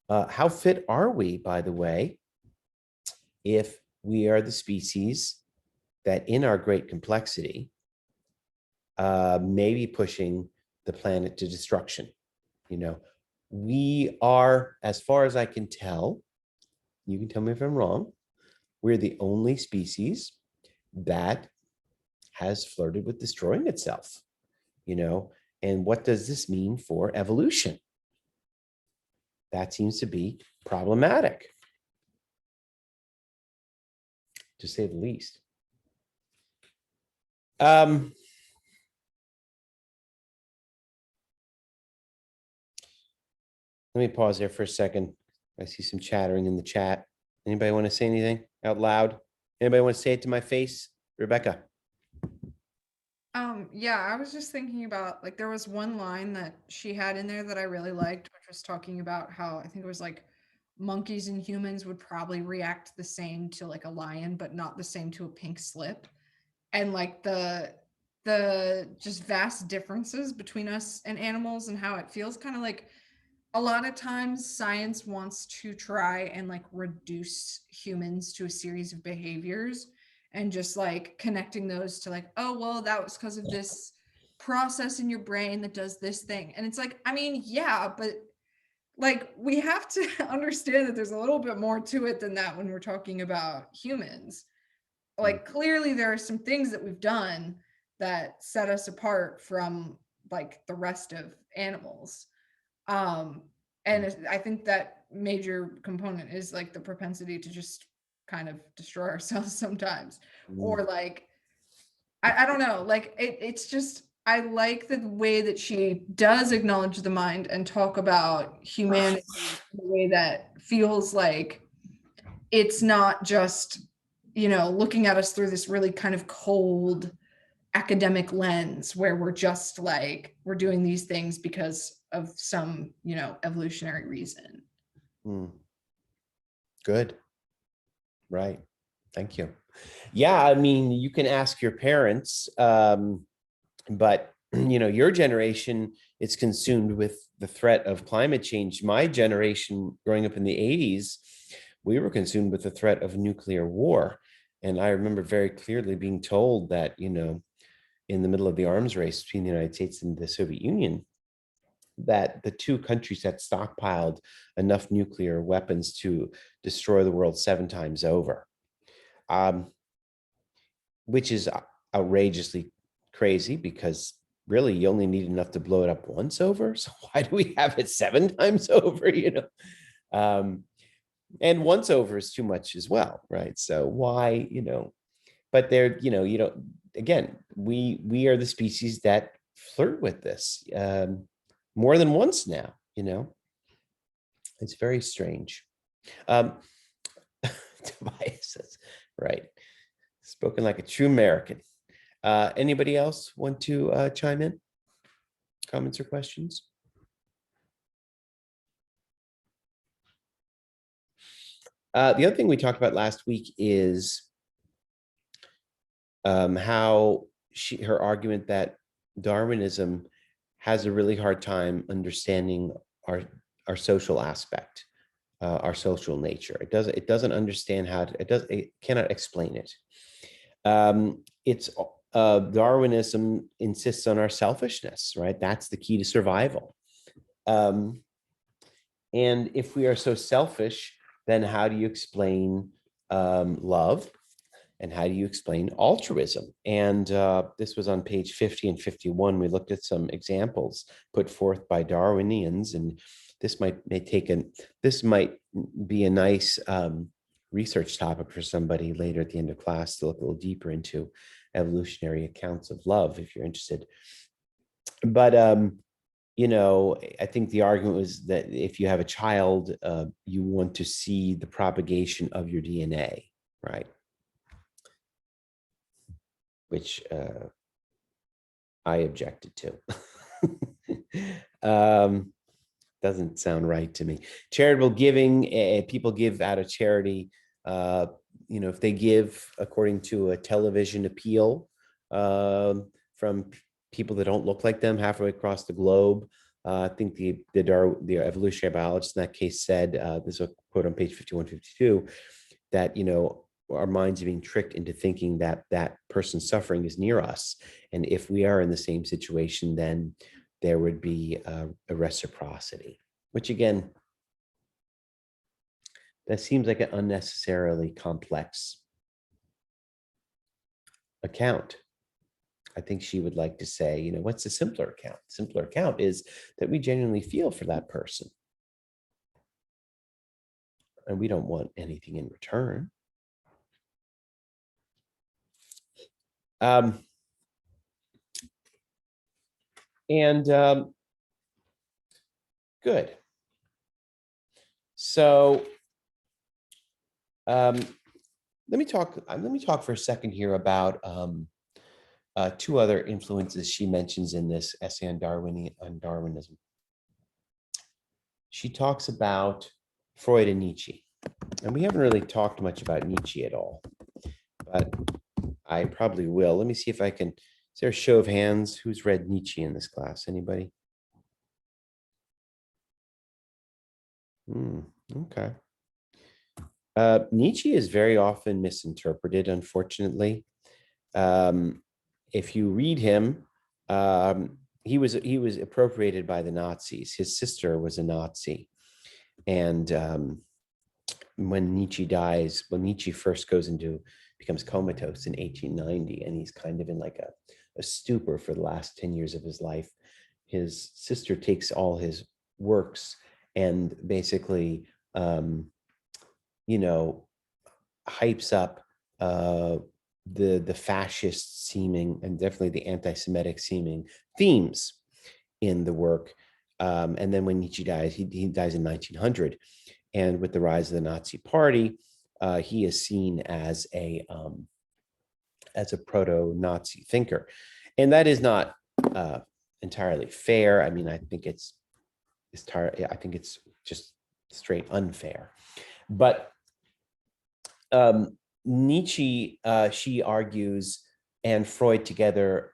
How fit are we, by the way, if we are the species that in our great complexity may be pushing the planet to destruction? We are, as far as I can tell, you can tell me if I'm wrong, we're the only species that has flirted with destroying itself, and what does this mean for evolution? That seems to be problematic, to say the least. Let me pause there for a second. I see some chattering in the chat. Anybody want to say anything out loud? Anybody want to say it to my face? Rebecca. Yeah, I was just thinking about, like, there was one line that she had in there that I really liked, which was talking about how, I think it was like, monkeys and humans would probably react the same to like a lion, but not the same to a pink slip. And like the just vast differences between us and animals, and how it feels kind of like a lot of times science wants to try and like reduce humans to a series of behaviors, and just like connecting those to like, oh, well, that was because of this process in your brain that does this thing. And it's like, I mean, yeah, but like we have to understand that there's a little bit more to it than that when we're talking about humans. Like clearly there are some things that we've done that set us apart from like the rest of animals. And I think that major component is like the propensity to just kind of destroy ourselves sometimes. Or like, I don't know, like it's just, I like the way that she does acknowledge the mind and talk about humanity in a way that feels like it's not just, looking at us through this really kind of cold academic lens where we're just like, we're doing these things because of some, evolutionary reason. Good. Right. Thank you. Yeah, I mean, you can ask your parents, but your generation is consumed with the threat of climate change. My generation, growing up in the 80s, we were consumed with the threat of nuclear war. And I remember very clearly being told that, in the middle of the arms race between the United States and the Soviet Union, that the two countries had stockpiled enough nuclear weapons to destroy the world 7 times over, which is outrageously crazy because really you only need enough to blow it up once over. So why do we have it 7 times over, and once over is too much as well, right? So why, but they're, you don't, again, we are the species that flirt with this more than once now, it's very strange. Tobias says, right. Spoken like a true American. Anybody else want to chime in? Comments or questions? The other thing we talked about last week is how her argument that Darwinism has a really hard time understanding our social aspect, our social nature. It doesn't understand how to, it cannot explain it. Darwinism insists on our selfishness, right? That's the key to survival. And if we are so selfish, then how do you explain love? And how do you explain altruism? And this was on page 50 and 51. We looked at some examples put forth by Darwinians, and this might be a nice research topic for somebody later at the end of class to look a little deeper into evolutionary accounts of love, if you're interested. But I think the argument was that if you have a child, you want to see the propagation of your DNA, right? Which I objected to. Doesn't sound right to me. Charitable giving, people give out of charity. If they give according to a television appeal from people that don't look like them halfway across the globe. I think the evolutionary biologist in that case said, this is a quote on page 51, 52, that, our minds are being tricked into thinking that that person's suffering is near us. And if we are in the same situation, then there would be a reciprocity, which again, that seems like an unnecessarily complex account. I think she would like to say, what's the simpler account? The simpler account is that we genuinely feel for that person. And we don't want anything in return. Good. So let me talk for a second here about two other influences she mentions in this essay on Darwinism. She talks about Freud and Nietzsche, and we haven't really talked much about Nietzsche at all, but I probably will. Let me see if I can. Is there a show of hands? Who's read Nietzsche in this class? Anybody? Okay. Nietzsche is very often misinterpreted, unfortunately. If you read him, he was appropriated by the Nazis. His sister was a Nazi, and when Nietzsche dies, when Nietzsche first becomes comatose in 1890, and he's kind of in like a stupor for the last 10 years of his life. His sister takes all his works and basically, hypes up the fascist seeming and definitely the anti-Semitic seeming themes in the work. And then when Nietzsche dies, he dies in 1900. And with the rise of the Nazi Party, he is seen as a proto-Nazi thinker, and that is not entirely fair. I mean, I think it's just straight unfair. But Nietzsche, she argues, and Freud together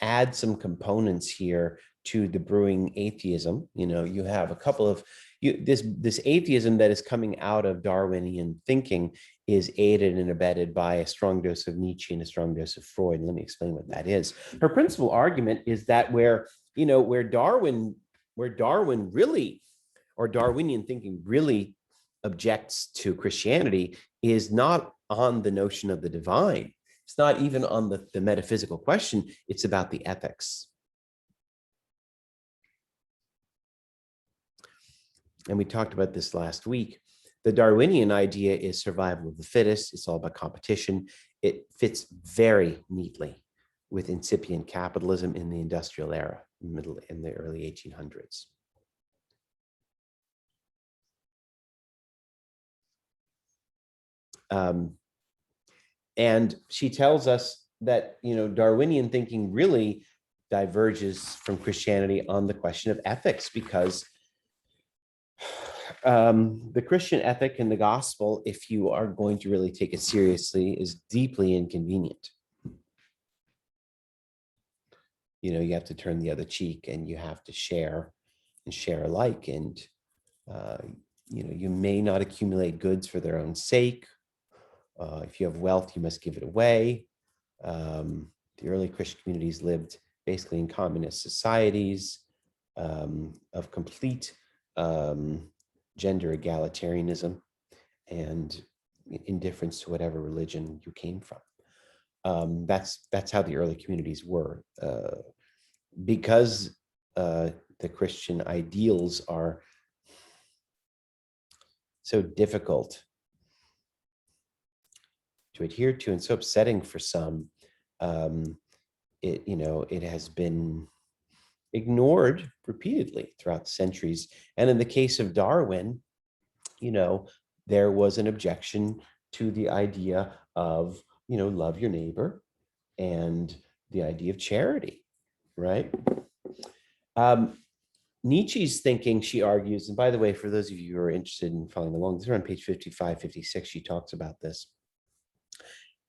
add some components here to the brewing atheism. You know, you have a couple of this atheism that is coming out of Darwinian thinking is aided and abetted by a strong dose of Nietzsche and a strong dose of Freud. And let me explain what that is. Her principal argument is that where Darwin really, or Darwinian thinking really objects to Christianity is not on the notion of the divine. It's not even on the metaphysical question. It's about the ethics. And we talked about this last week. The Darwinian idea is survival of the fittest. It's all about competition. It fits very neatly with incipient capitalism in the industrial era, in the early 1800s. And she tells us that, Darwinian thinking really diverges from Christianity on the question of ethics, because the Christian ethic in the gospel, if you are going to really take it seriously, is deeply inconvenient. You have to turn the other cheek, and you have to share and share alike. And, you may not accumulate goods for their own sake. If you have wealth, you must give it away. The early Christian communities lived basically in communist societies of complete gender egalitarianism and indifference to whatever religion you came from. That's how the early communities were. Because the Christian ideals are so difficult to adhere to and so upsetting for some, it has been ignored repeatedly throughout the centuries. And in the case of Darwin, there was an objection to the idea of, love your neighbor and the idea of charity, right? Nietzsche's thinking, she argues, and by the way, for those of you who are interested in following along, this is on page 55, 56, she talks about this.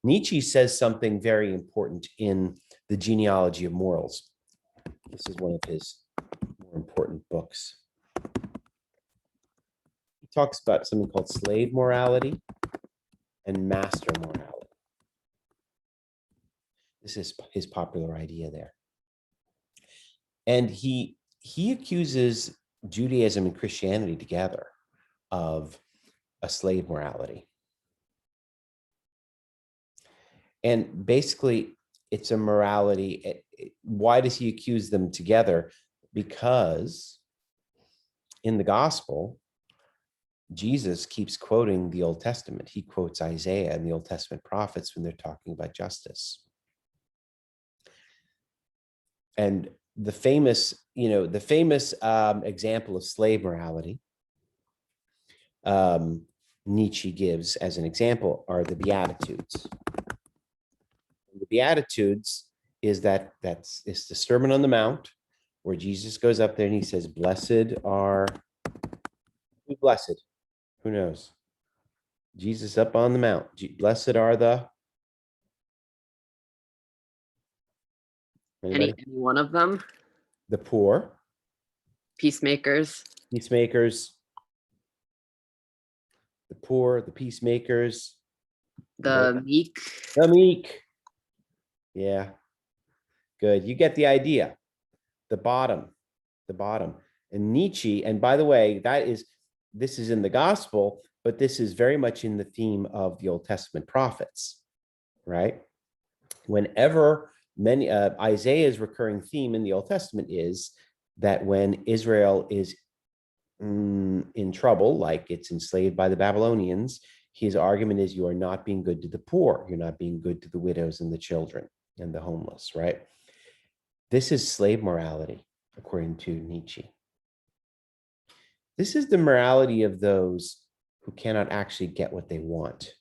Nietzsche says something very important in The Genealogy of Morals. This is one of his more important books. He talks about something called slave morality and master morality. This is his popular idea there. And he accuses Judaism and Christianity together of a slave morality. And basically, it's a morality. Why does he accuse them together? Because in the gospel, Jesus keeps quoting the Old Testament. He quotes Isaiah and the Old Testament prophets when they're talking about justice. And the famous example of slave morality Nietzsche gives as an example are the Beatitudes. The Beatitudes is it's the Sermon on the Mount, where Jesus goes up there and he says, "Blessed are," who's blessed? Who knows? Jesus up on the mount. Blessed are the. Any one of them? The poor. Peacemakers. Peacemakers. The poor, the peacemakers. The meek. The meek. Yeah. Good. You get the idea. The bottom. And Nietzsche, and by the way, this is in the gospel, but this is very much in the theme of the Old Testament prophets, right? Whenever Isaiah's recurring theme in the Old Testament is that when Israel is in trouble, like it's enslaved by the Babylonians, his argument is you are not being good to the poor. You're not being good to the widows and the children and the homeless, right? This is slave morality, according to Nietzsche. This is the morality of those who cannot actually get what they want.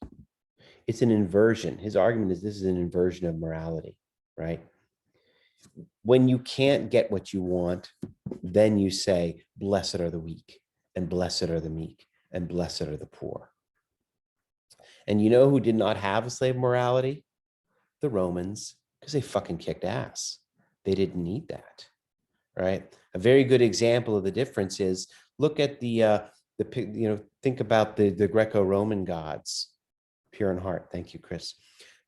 It's an inversion. His argument is this is an inversion of morality, right? When you can't get what you want, then you say, blessed are the weak, and blessed are the meek, and blessed are the poor. And you know who did not have a slave morality? The Romans, because they fucking kicked ass. They didn't need that, right? A very good example of the difference is look at think about the Greco-Roman gods, pure in heart. Thank you, Chris.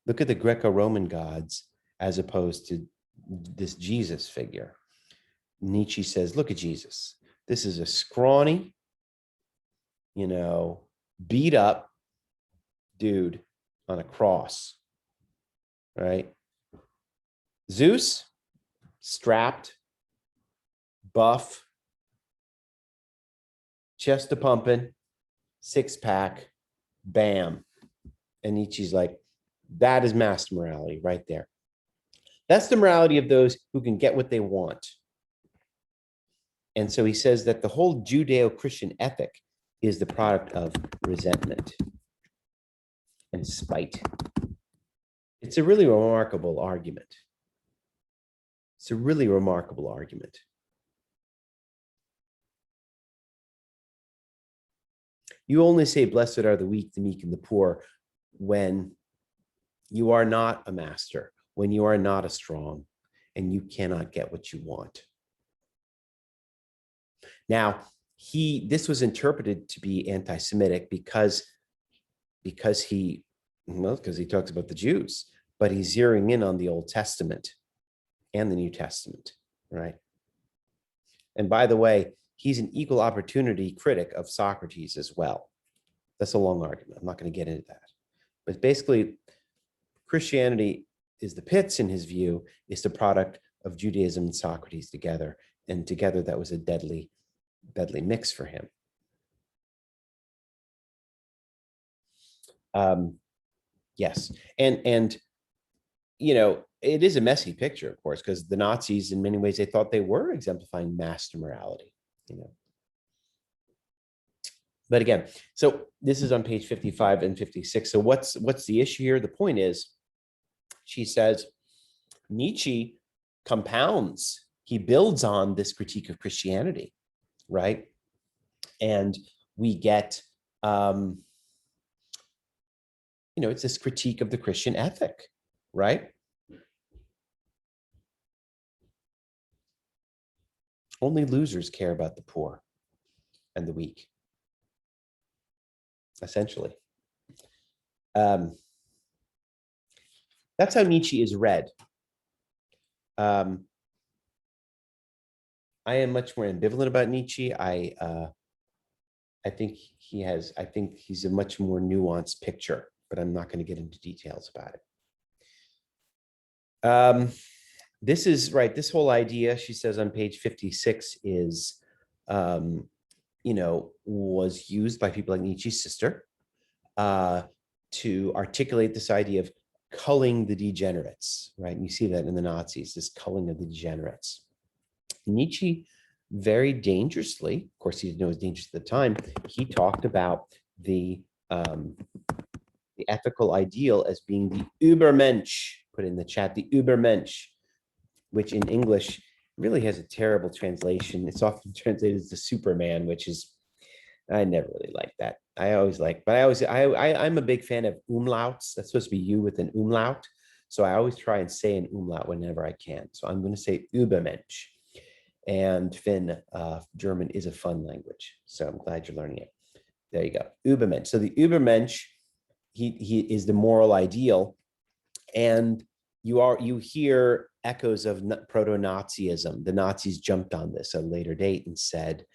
Look at the Greco-Roman gods as opposed to this Jesus figure. Nietzsche says, look at Jesus. This is a scrawny, beat up dude on a cross, right? Zeus, strapped, buff, chest a pumping, six pack, bam. And Nietzsche's like, that is master morality right there. That's the morality of those who can get what they want. And so he says that the whole Judeo-Christian ethic is the product of resentment and spite. It's a really remarkable argument. It's a really remarkable argument. You only say, blessed are the weak, the meek, and the poor when you are not a master, when you are not a strong, and you cannot get what you want. Now, this was interpreted to be anti-Semitic because he talks about the Jews, but he's zeroing in on the Old Testament and the New Testament, right? And by the way, he's an equal opportunity critic of Socrates as well. That's a long argument. I'm not going to get into that. But basically, Christianity is the pits, in his view, is the product of Judaism and Socrates together. And together, that was a deadly mix for him. Yes. And it is a messy picture, of course, because the Nazis, in many ways, they thought they were exemplifying master morality, But again, so this is on page 55 and 56. So what's the issue here? The point is, she says, Nietzsche compounds, he builds on this critique of Christianity, right? And we get, it's this critique of the Christian ethic, right? Only losers care about the poor and the weak, essentially. That's how Nietzsche is read. I am much more ambivalent about Nietzsche. I think he's a much more nuanced picture, but I'm not going to get into details about it. This is right. This whole idea, she says on page 56, is, was used by people like Nietzsche's sister to articulate this idea of culling the degenerates, right? And you see that in the Nazis, this culling of the degenerates. Nietzsche, very dangerously, of course, he didn't know it was dangerous at the time, he talked about the ethical ideal as being the Übermensch. Put in the chat, the Übermensch, which in English really has a terrible translation. It's often translated as the Superman, which is, I never really like that. I'm a big fan of umlauts. That's supposed to be you with an umlaut. So I always try and say an umlaut whenever I can. So I'm going to say Übermensch. And Finn, German is a fun language. So I'm glad you're learning it. There you go. Übermensch. So the Übermensch, he is the moral ideal. And you hear echoes of proto-Nazism. The Nazis jumped on this at a later date and said,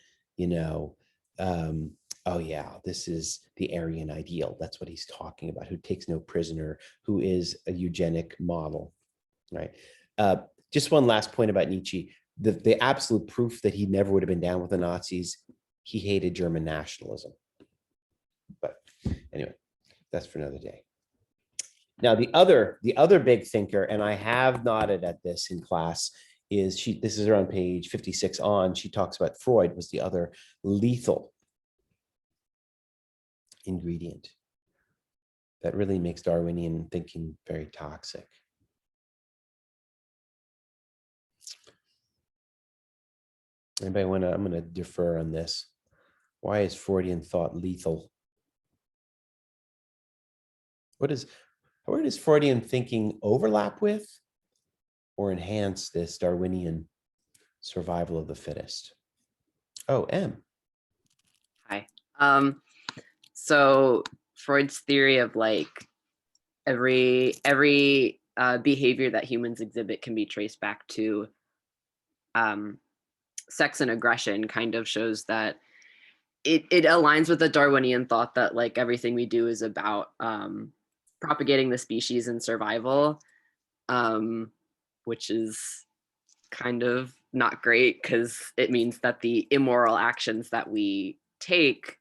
oh yeah, this is the Aryan ideal. That's what he's talking about, who takes no prisoner, who is a eugenic model, right? Just one last point about Nietzsche. The absolute proof that he never would have been down with the Nazis, he hated German nationalism. But anyway, that's for another day. Now, the other big thinker, and I have nodded at this in class, is this is around page 56 on, she talks about Freud was the other lethal ingredient that really makes Darwinian thinking very toxic. Anybody want to? I'm going to defer on this. Why is Freudian thought lethal? Where does Freudian thinking overlap with or enhance this Darwinian survival of the fittest? Oh, M. Hi. So Freud's theory of like every behavior that humans exhibit can be traced back to sex and aggression kind of shows that it aligns with the Darwinian thought that like everything we do is about propagating the species and survival, which is kind of not great because it means that the immoral actions that we take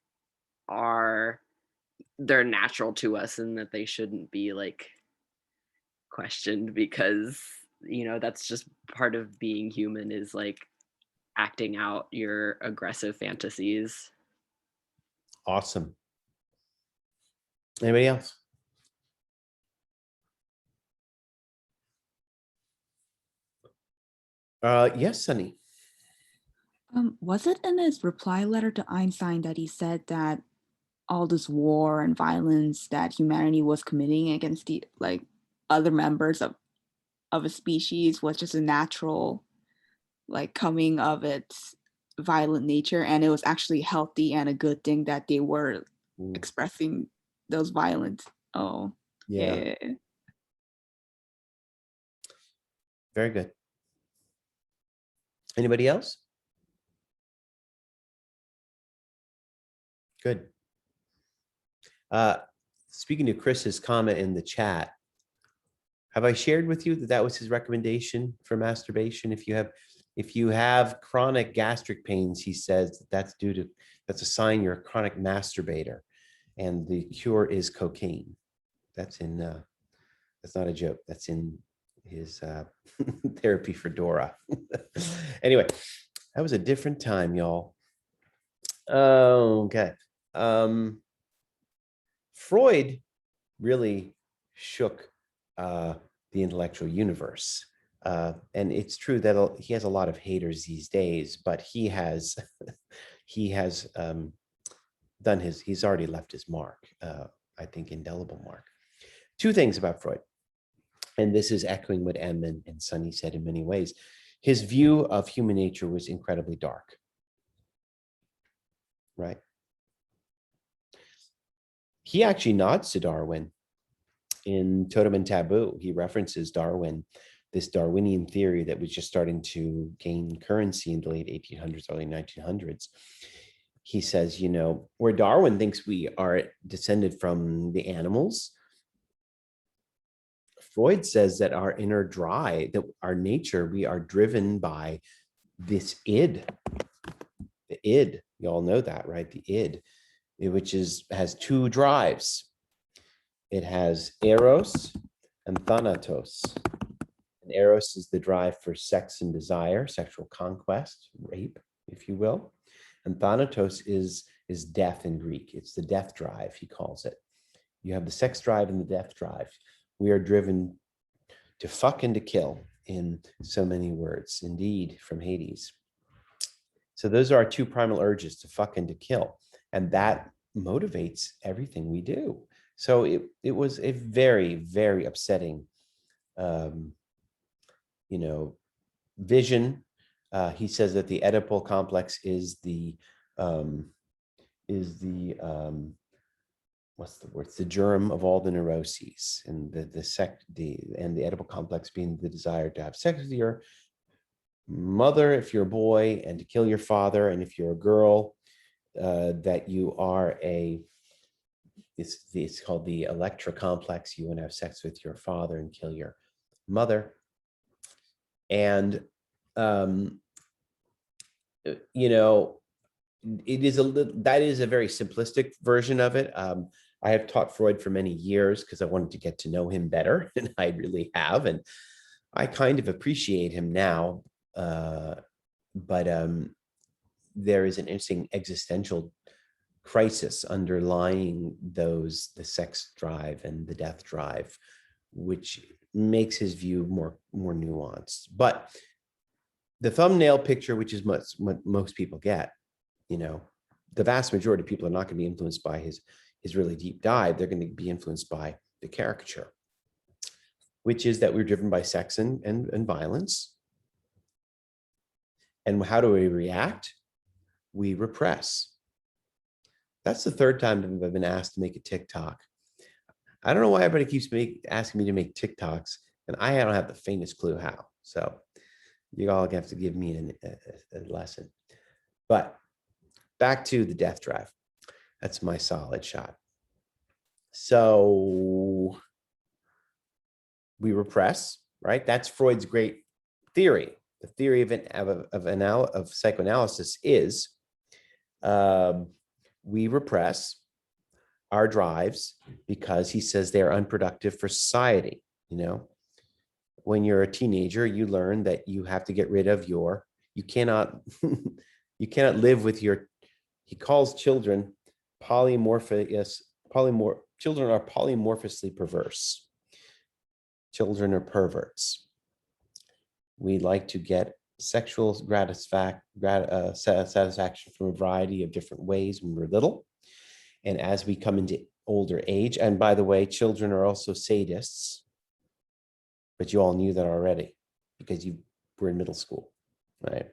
they're natural to us and that they shouldn't be like questioned because, you know, that's just part of being human is like acting out your aggressive fantasies. Awesome. Anybody else? Yes, Sunny. Was it in his reply letter to Einstein that he said that all this war and violence that humanity was committing against the like other members of a species was just a natural like coming of its violent nature, and it was actually healthy and a good thing that they were expressing those violence? Oh, Yeah. Very good. Anybody else? Good. Speaking to Chris's comment in the chat, have I shared with you that that was his recommendation for masturbation? If you have chronic gastric pains, he says that's a sign you're a chronic masturbator, and the cure is cocaine. That's not a joke. That's in his therapy for Dora. Anyway, that was a different time, y'all. Okay. Freud really shook the intellectual universe. And it's true that he has a lot of haters these days, but he has he's already left his mark, I think indelible mark. Two things about Freud, and this is echoing what Em and Sunny said in many ways. His view of human nature was incredibly dark, right? He actually nods to Darwin in Totem and Taboo. He references Darwin, this Darwinian theory that was just starting to gain currency in the late 1800s, early 1900s. He says, you know, where Darwin thinks we are descended from the animals, Freud says that our inner drive, that our nature, we are driven by this id. The id, you all know that, right? The id, which has two drives. It has eros and thanatos. And eros is the drive for sex and desire, sexual conquest, rape, if you will. And thanatos is death in Greek. It's the death drive, he calls it. You have the sex drive and the death drive. We are driven to fuck and to kill, in so many words, indeed, from Hades. So those are our two primal urges, to fuck and to kill. And that motivates everything we do. So it was a very, very upsetting, vision. He says that the Oedipal complex is the what's the word? It's the germ of all the neuroses, and the Oedipal complex being the desire to have sex with your mother if you're a boy, and to kill your father, and if you're a girl, that you are it's called the Electra complex. You want to have sex with your father and kill your mother. And that is a very simplistic version of it. I have taught Freud for many years because I wanted to get to know him better, and I really have, and I kind of appreciate him now. But there is an interesting existential crisis underlying those, the sex drive and the death drive, which makes his view more nuanced. But the thumbnail picture, which is what most people get, you know, the vast majority of people are not going to be influenced by his really deep dive. They're going to be influenced by the caricature, which is that we're driven by sex and violence. And how do we react? We repress. That's the third time I've been asked to make a TikTok. I don't know why everybody keeps asking me to make TikToks, and I don't have the faintest clue how. So you all have to give me a lesson. But back to the death drive. That's my solid shot. So we repress, right? That's Freud's great theory. The theory of psychoanalysis is we repress our drives because he says they're unproductive for society. You know, when you're a teenager, you learn that you have to get rid of you cannot live with your, he calls children children are polymorphously perverse. Children are perverts. We like to get sexual satisfaction from a variety of different ways when we're little. And as we come into older age, and by the way, children are also sadists, but you all knew that already because you were in middle school, right?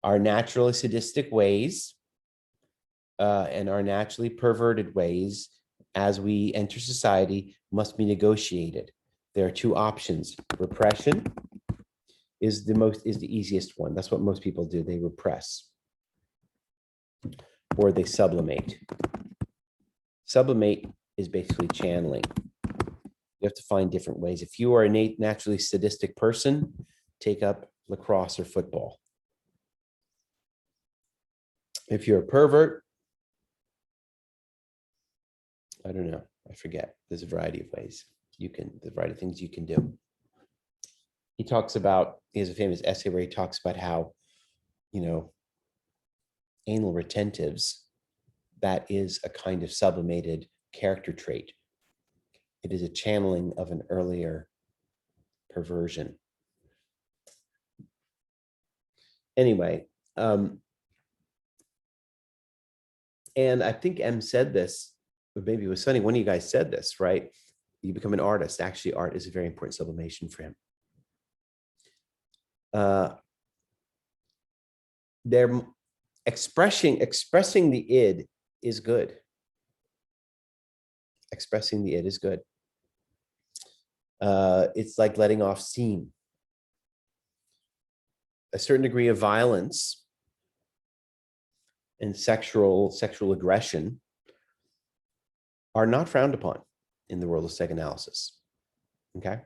Our naturally sadistic ways and our naturally perverted ways as we enter society must be negotiated. There are two options. Repression is the easiest one. That's what most people do. They repress or they sublimate. Sublimate is basically channeling. You have to find different ways. If you are a naturally sadistic person, take up lacrosse or football. If you're a pervert, I don't know, I forget. There's a variety of ways the variety of things you can do. He has a famous essay where he talks about how, you know, anal retentives, that is a kind of sublimated character trait. It is a channeling of an earlier perversion. Anyway, and I think M said this, or maybe it was Sunny, one of you guys said this, right? You become an artist. Actually, art is a very important sublimation for him. They're expressing the id is good. Expressing the id is good. It's like letting off steam. A certain degree of violence and sexual aggression are not frowned upon in the world of psychoanalysis. Okay?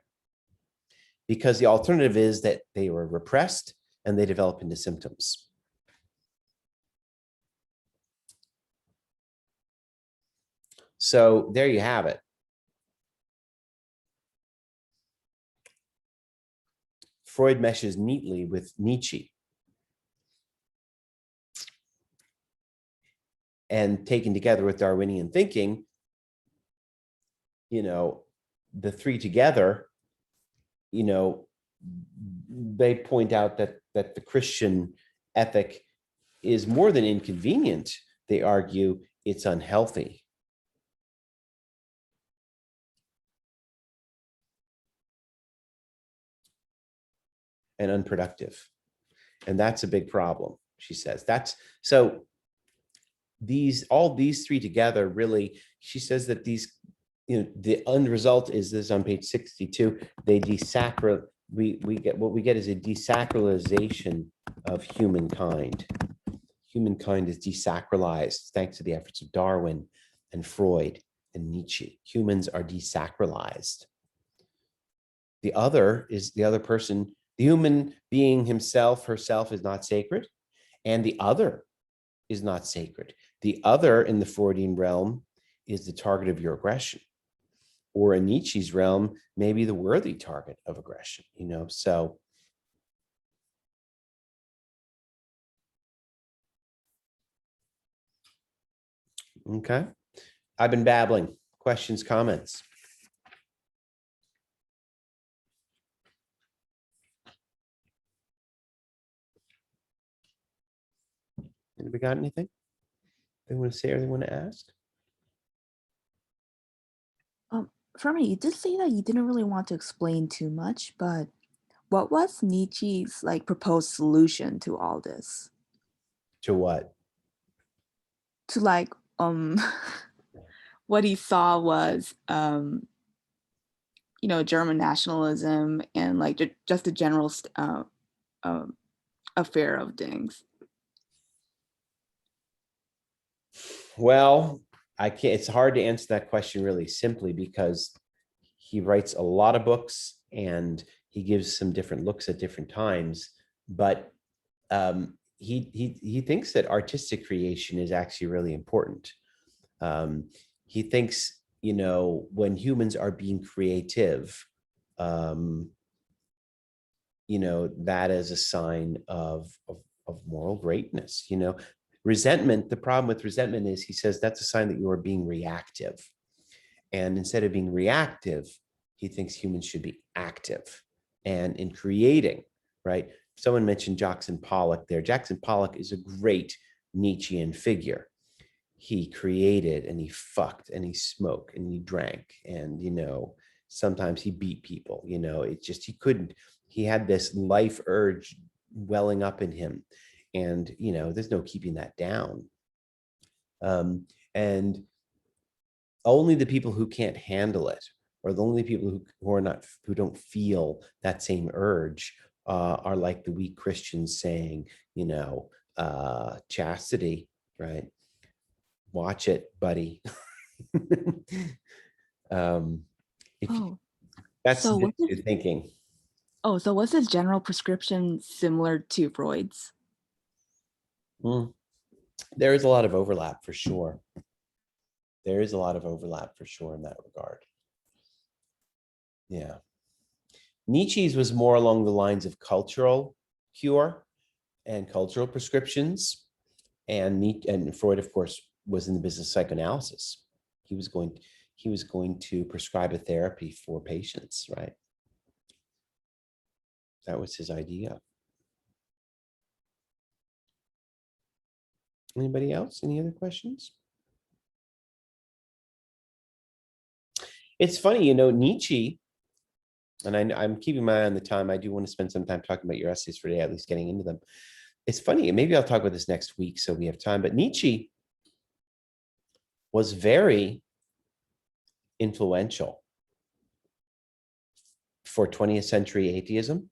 Because the alternative is that they were repressed and they develop into symptoms. So there you have it. Freud meshes neatly with Nietzsche. And taken together with Darwinian thinking, you know, the three together, you know, they point out that the Christian ethic is more than inconvenient. They argue it's unhealthy. And unproductive. And that's a big problem, she says. All these three together really, she says that these, you know, the end result is this on page 62, we get is a desacralization of humankind. Humankind is desacralized thanks to the efforts of Darwin and Freud and Nietzsche. Humans are desacralized. The other person, the human being himself, herself is not sacred, and the other is not sacred. The other in the Freudian realm is the target of your aggression, or in Nietzsche's realm, maybe the worthy target of aggression, you know, so. Okay. I've been babbling. Questions, comments? Anybody got anything they want to say or they want to ask? For me, you did say that you didn't really want to explain too much, but what was Nietzsche's like proposed solution to all this? To what? To like what he saw was German nationalism and like just the general affair of things. Well, I can't, it's hard to answer that question really simply because he writes a lot of books and he gives some different looks at different times, but he thinks that artistic creation is actually really important. He thinks, when humans are being creative, that is a sign of moral greatness. Resentment, the problem with resentment is, he says, that's a sign that you are being reactive. And instead of being reactive, he thinks humans should be active. And in creating, right? Someone mentioned Jackson Pollock there. Jackson Pollock is a great Nietzschean figure. He created and he fucked and he smoked and he drank and, sometimes he beat people, it's just, he had this life urge welling up in him. And, there's no keeping that down. And only the people who can't handle it, or the only people who don't feel that same urge, are like the weak Christians saying, chastity, right? Watch it, buddy. That's so the thinking. Oh, so was his general prescription similar to Freud's? There is a lot of overlap for sure. There is a lot of overlap for sure in that regard. Yeah. Nietzsche's was more along the lines of cultural cure and cultural prescriptions. And Freud, of course, was in the business of psychoanalysis. He was going to prescribe a therapy for patients, right? That was his idea. Anybody else? Any other questions? It's funny, Nietzsche, and I'm keeping my eye on the time. I do want to spend some time talking about your essays for today, at least getting into them. It's funny, and maybe I'll talk about this next week so we have time, but Nietzsche was very influential for 20th century atheism.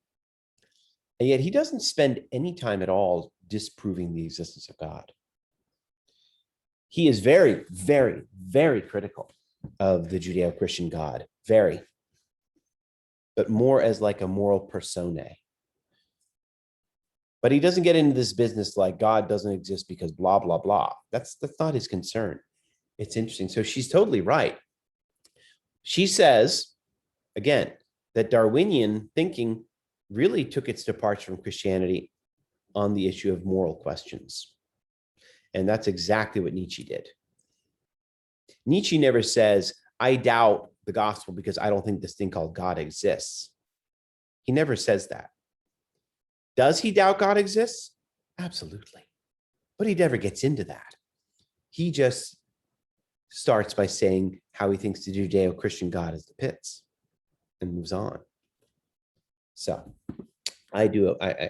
And yet he doesn't spend any time at all disproving the existence of God. He is very, very, very critical of the Judeo-Christian God, very, but more as like a moral personae. But he doesn't get into this business like God doesn't exist because blah, blah, blah. That's not his concern. It's interesting. So she's totally right. She says, again, that Darwinian thinking really took its departure from Christianity on the issue of moral questions. And that's exactly what Nietzsche did. Nietzsche never says, I doubt the gospel because I don't think this thing called God exists. He never says that. Does he doubt God exists? Absolutely. But he never gets into that. He just starts by saying how he thinks the Judeo-Christian God is the pits and moves on. So I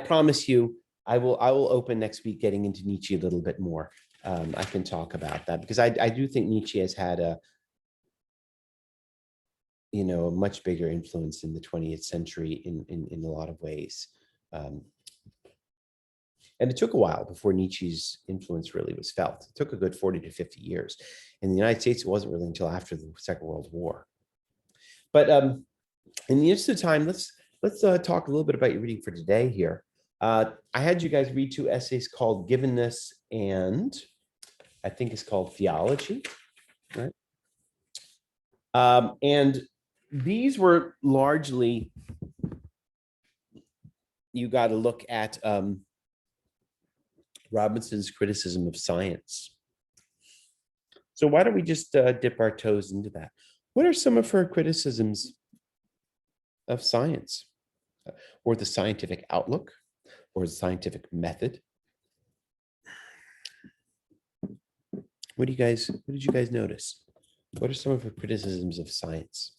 promise you, I will open next week getting into Nietzsche a little bit more. I can talk about that because I do think Nietzsche has had a much bigger influence in the 20th century in a lot of ways. And it took a while before Nietzsche's influence really was felt. It took a good 40 to 50 years. In the United States, it wasn't really until after the Second World War. But in the interest of time, let's talk a little bit about your reading for today here. I had you guys read 2 essays called Givenness and I think it's called Theology, right? And these were largely, you got to look at Robinson's criticism of science So why don't we just dip our toes into that? What are some of her criticisms of science, or the scientific outlook, or the scientific method? What did you guys notice? What are some of her criticisms of science?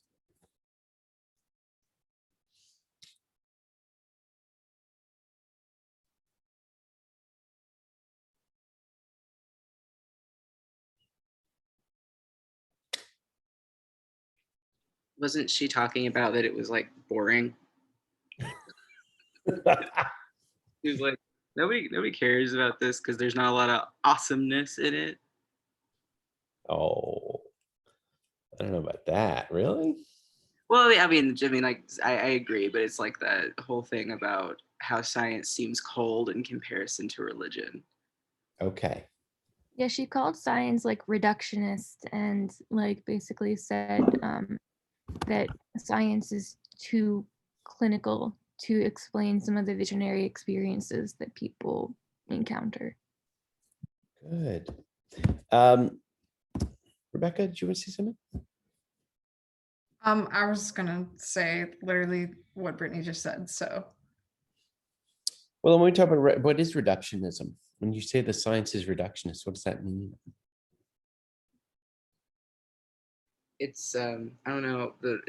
Wasn't she talking about that it was like boring? He was like, nobody cares about this because there's not a lot of awesomeness in it. Oh, I don't know about that. Really? Well, I mean, like I agree, but it's like that whole thing about how science seems cold in comparison to religion. Okay. Yeah, she called science like reductionist and like basically said that science is too clinical to explain some of the visionary experiences that people encounter. Good. Rebecca, did you want to say something? I was gonna say literally what Brittany just said. So, Well, when we talk about what is reductionism, when you say the science is reductionist, what does that mean? It's I don't know, the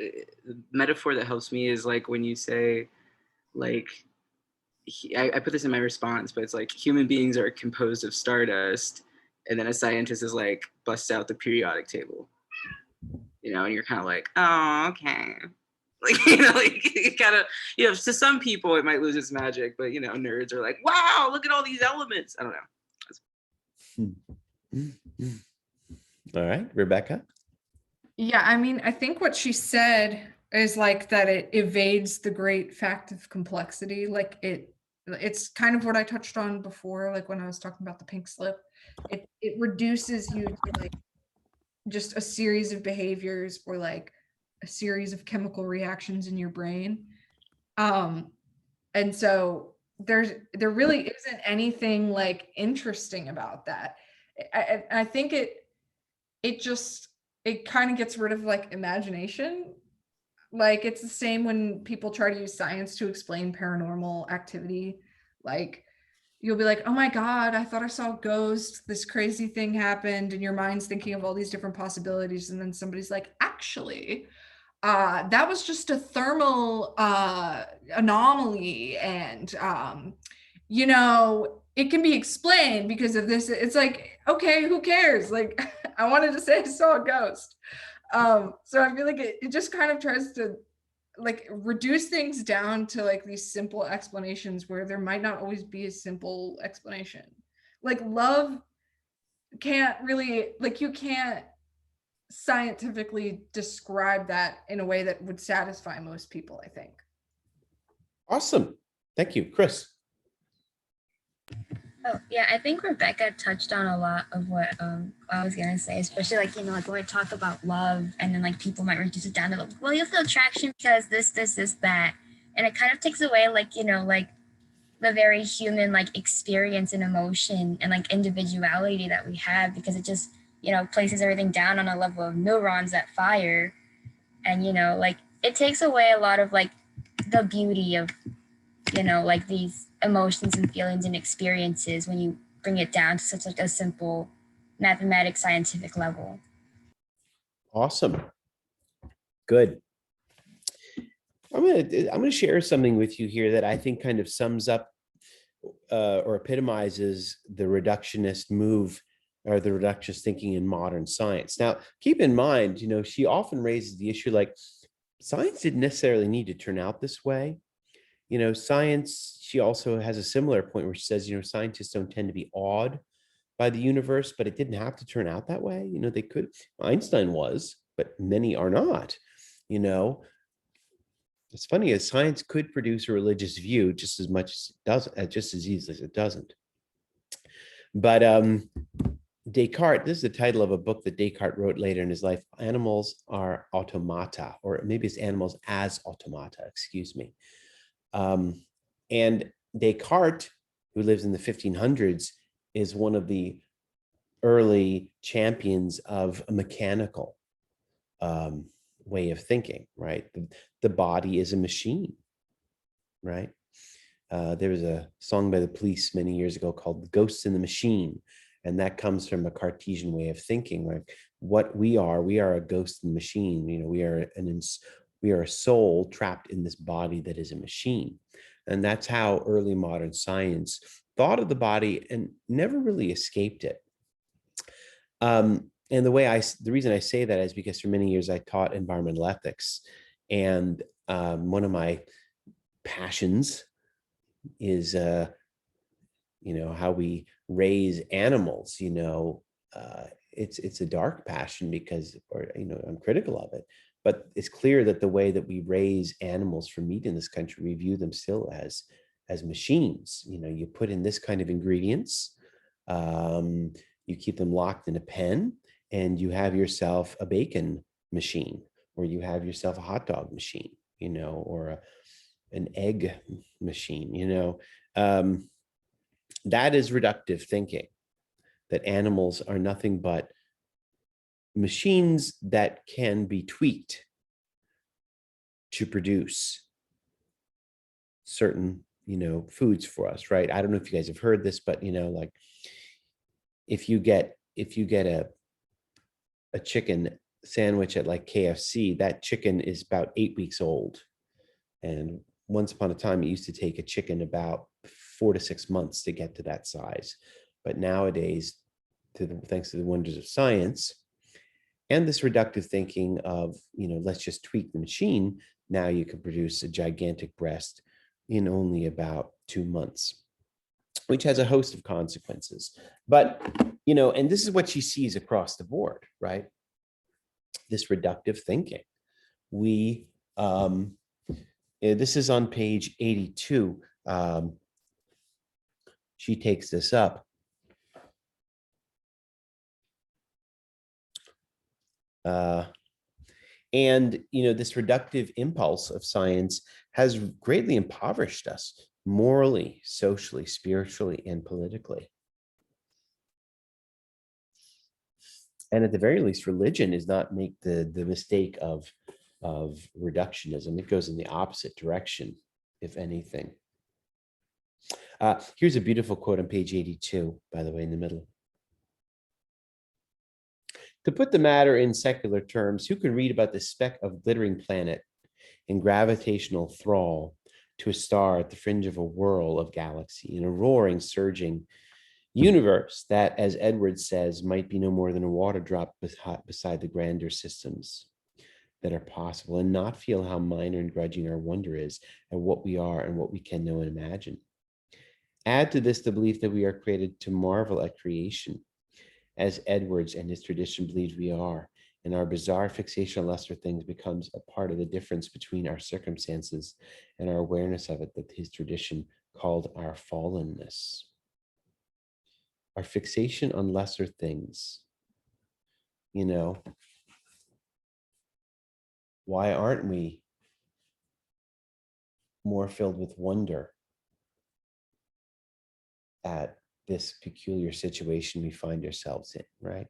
metaphor that helps me is like when you say like I put this in my response, but it's like human beings are composed of stardust, and then a scientist is like busts out the periodic table, and you're kind of like, oh, okay. Like, like it kind of, to some people it might lose its magic, but nerds are like, wow, look at all these elements. I don't know. All right, Rebecca. yeah, I mean, I think what she said is like that it evades the great fact of complexity. Like it's kind of what I touched on before, like when I was talking about the pink slip. It reduces you to like just a series of behaviors or like a series of chemical reactions in your brain. And so there really isn't anything like interesting about that. I think it kind of gets rid of like imagination. Like it's the same when people try to use science to explain paranormal activity. Like you'll be like, oh my God, I thought I saw a ghost. This crazy thing happened. And your mind's thinking of all these different possibilities. And then somebody's like, actually, that was just a thermal anomaly. And, it can be explained because of this. It's like, okay, who cares? Like, I wanted to say I saw a ghost. So I feel like it just kind of tries to like reduce things down to like these simple explanations where there might not always be a simple explanation. Like love can't really, like you can't scientifically describe that in a way that would satisfy most people, I think. Awesome. Thank you, Chris. Oh, yeah, I think Rebecca touched on a lot of what I was gonna say, especially like, like when we talk about love and then like people might reduce it down to like, well, you feel attraction because this, that. And it kind of takes away like, like the very human like experience and emotion and like individuality that we have, because it just, places everything down on a level of neurons that fire. And, like it takes away a lot of like the beauty of, like these emotions and feelings and experiences when you bring it down to such like a simple mathematic scientific level. Awesome. Good. I'm gonna share something with you here that I think kind of sums up or epitomizes the reductionist move or the reductionist thinking in modern science. Now, keep in mind, she often raises the issue like science didn't necessarily need to turn out this way. Science, she also has a similar point where she says, scientists don't tend to be awed by the universe, but it didn't have to turn out that way. They could, Einstein was, but many are not. It's funny, as science could produce a religious view just as much as it does, just as easily as it doesn't. But Descartes, this is the title of a book that Descartes wrote later in his life, Animals Are Automata, or maybe it's Animals as Automata, excuse me. And Descartes, who lives in the 1500s, is one of the early champions of a mechanical way of thinking, right? The body is a machine, right? There was a song by the Police many years ago called Ghosts in the Machine. And that comes from a Cartesian way of thinking, like what we are a ghost in the machine. You know, we are a soul trapped in this body that is a machine. And that's how early modern science thought of the body and never really escaped it. And the reason I say that is because for many years I taught environmental ethics, and one of my passions is how we raise animals. It's a dark passion because, I'm critical of it, but it's clear that the way that we raise animals for meat in this country, we view them still as machines. You put in this kind of ingredients, you keep them locked in a pen, and you have yourself a bacon machine, or you have yourself a hot dog machine, or an egg machine. That is reductive thinking, that animals are nothing but machines that can be tweaked to produce certain, foods for us, right? I don't know if you guys have heard this, but, like if you get a chicken sandwich at like KFC, that chicken is about 8 weeks old. And once upon a time, it used to take a chicken about 4 to 6 months to get to that size. But nowadays, thanks to the wonders of science and this reductive thinking of, let's just tweak the machine, now you can produce a gigantic breast in only about 2 months, which has a host of consequences. But, and this is what she sees across the board, right? This reductive thinking. This is on page 82. She takes this up. And, this reductive impulse of science has greatly impoverished us morally, socially, spiritually, and politically. And at the very least, religion does not make the mistake of reductionism. It goes in the opposite direction, if anything. Here's a beautiful quote on page 82, by the way, in the middle. To put the matter in secular terms, who can read about the speck of glittering planet in gravitational thrall to a star at the fringe of a whirl of galaxy, in a roaring, surging universe that, as Edwards says, might be no more than a water drop beside the grander systems that are possible, and not feel how minor and grudging our wonder is at what we are and what we can know and imagine? Add to this the belief that we are created to marvel at creation, as Edwards and his tradition believes we are, and our bizarre fixation on lesser things becomes a part of the difference between our circumstances and our awareness of it that his tradition called our fallenness. Our fixation on lesser things. Why aren't we more filled with wonder at this peculiar situation we find ourselves in, right?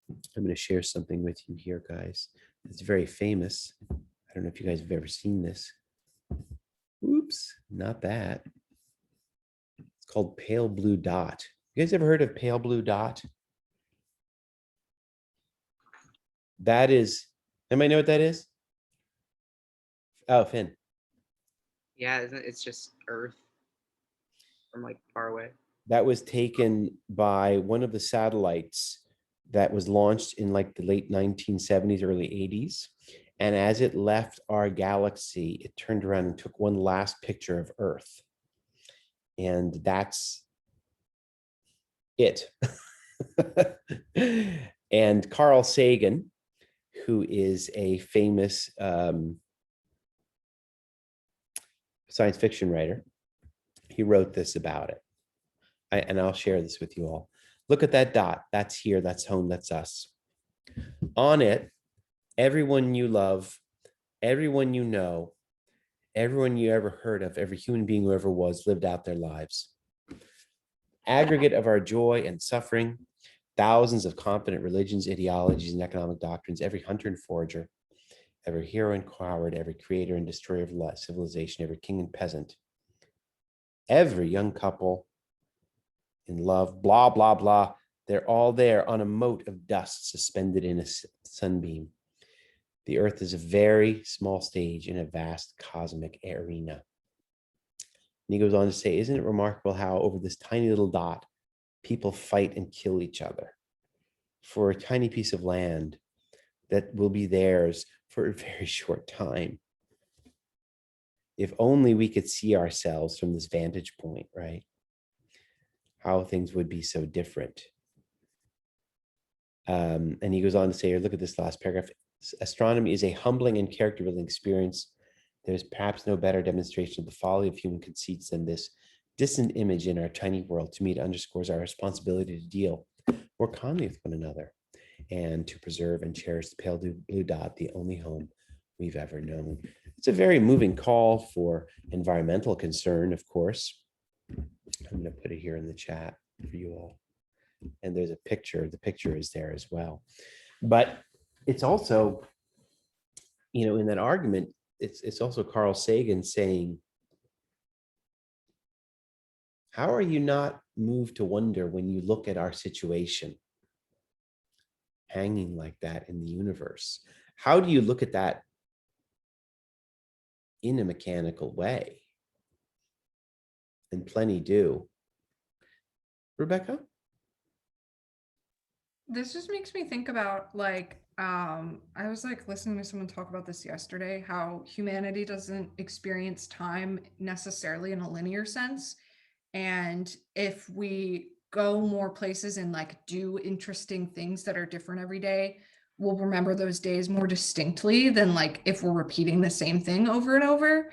I'm going to share something with you here, guys. It's very famous. I don't know if you guys have ever seen this. Oops, not that. It's called Pale Blue Dot. You guys ever heard of Pale Blue Dot? That is, anybody know what that is? Oh, Finn. Yeah, it's just Earth from like far away. That was taken by one of the satellites that was launched in like the late 1970s, early 80s. And as it left our galaxy, it turned around and took one last picture of Earth. And that's it. And Carl Sagan, who is a famous science fiction writer, he wrote this about it. And I'll share this with you all. Look at that dot. That's here. That's home. That's us. On it, everyone you love, everyone you know, everyone you ever heard of, every human being who ever was, lived out their lives. aggregate of our joy and suffering, thousands of confident religions, ideologies, and economic doctrines, every hunter and forager, every hero and coward, every creator and destroyer of civilization, every king and peasant, every young couple in love, blah, blah, blah. They're all there on a mote of dust suspended in a sunbeam. The earth is a very small stage in a vast cosmic arena. And he goes on to say, isn't it remarkable how over this tiny little dot, people fight and kill each other for a tiny piece of land that will be theirs for a very short time. If only we could see ourselves from this vantage point, right? How things would be so different. And he goes on to say, look at this last paragraph. Astronomy is a humbling and character-building experience. There's perhaps no better demonstration of the folly of human conceits than this distant image in our tiny world. To me, it underscores our responsibility to deal more calmly with one another and to preserve and cherish the pale blue dot, the only home we've ever known. It's a very moving call for environmental concern, of course. I'm going to put it here in the chat for you all. And there's a picture. The picture is there as well. But it's also, you know, in that argument, it's also Carl Sagan saying, how are you not moved to wonder when you look at our situation hanging like that in the universe? How do you look at that in a mechanical way? And plenty do. Rebecca? This just makes me think about like, I was like listening to someone talk about this yesterday, how humanity doesn't experience time necessarily in a linear sense. And if we go more places and like do interesting things that are different every day, we'll remember those days more distinctly than like if we're repeating the same thing over and over.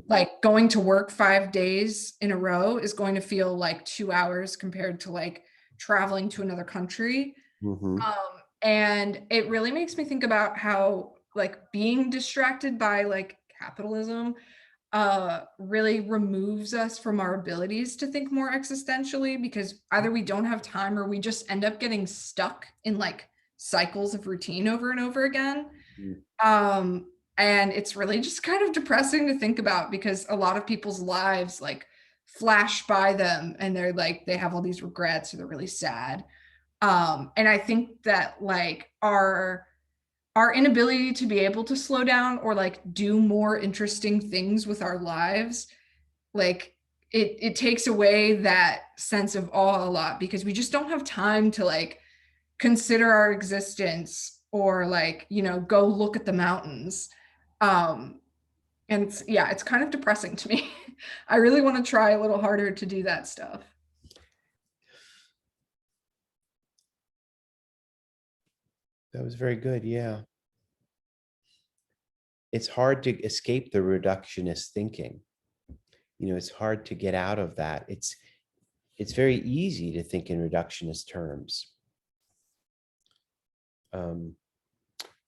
Like going to work 5 days in a row is going to feel like 2 hours compared to like traveling to another country. And it really makes me think about how like being distracted by like capitalism really removes us from our abilities to think more existentially, because either we don't have time or we just end up getting stuck in like cycles of routine over and over again. And it's really just kind of depressing to think about, because a lot of people's lives like flash by them and they're like, they have all these regrets or they're really sad. And I think that like our inability to be able to slow down or like do more interesting things with our lives, like it takes away that sense of awe a lot, because we just don't have time to like consider our existence or like, you know, go look at the mountains. And yeah, it's kind of depressing to me. I really want to try a little harder to do that stuff. That was very good. Yeah. It's hard to escape the reductionist thinking. You know, it's hard to get out of that. It's very easy to think in reductionist terms. I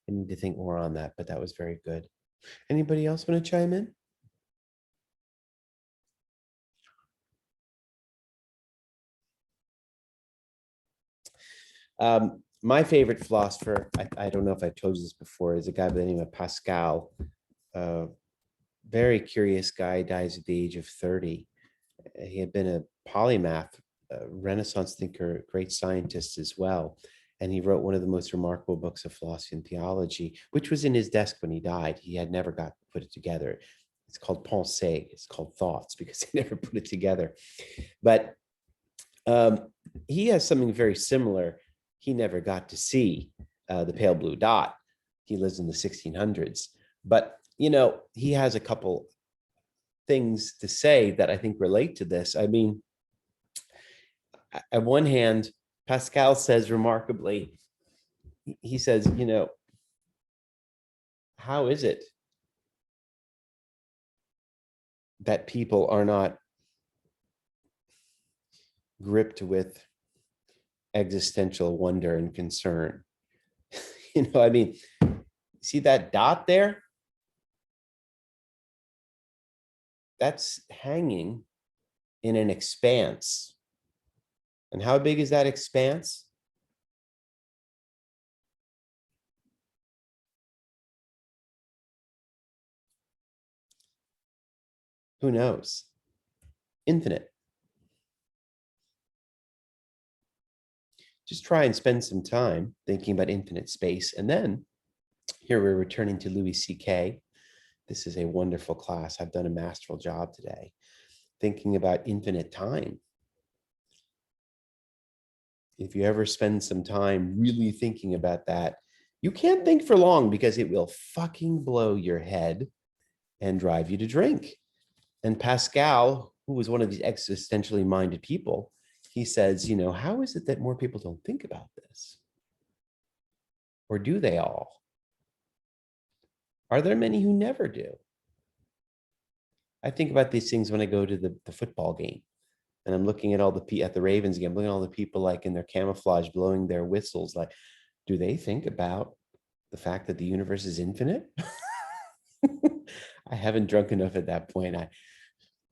need to think more on that, but that was very good. Anybody else want to chime in? My favorite philosopher, I don't know if I've told you this before, is a guy by the name of Pascal. Very curious guy, dies at the age of 30. He had been a polymath, a Renaissance thinker, great scientist as well. And he wrote one of the most remarkable books of philosophy and theology, which was in his desk when he died. He had never got to put it together. It's called Pensées. It's called Thoughts, because he never put it together. But he has something very similar. He never got to see the pale blue dot. He lives in the 1600s. But, you know, he has a couple things to say that I think relate to this. I mean, at one hand, Pascal says remarkably, he says, you know, how is it that people are not gripped with existential wonder and concern? You know, I mean, see that dot there? That's hanging in an expanse And how big is that expanse? Who knows? Infinite. Just try and spend some time thinking about infinite space. And then here we're returning to Louis C.K. This is a wonderful class. I've done a masterful job today thinking about infinite time. If you ever spend some time really thinking about that, you can't think for long because it will fucking blow your head and drive you to drink. And Pascal, who was one of these existentially minded people, he says, you know, how is it that more people don't think about this? Or do they all? Are there many who never do? I think about these things when I go to the football game and I'm looking at all at the Ravens game, looking at all the people like in their camouflage, blowing their whistles. Like, do they think about the fact that the universe is infinite? I haven't drunk enough at that point. I'm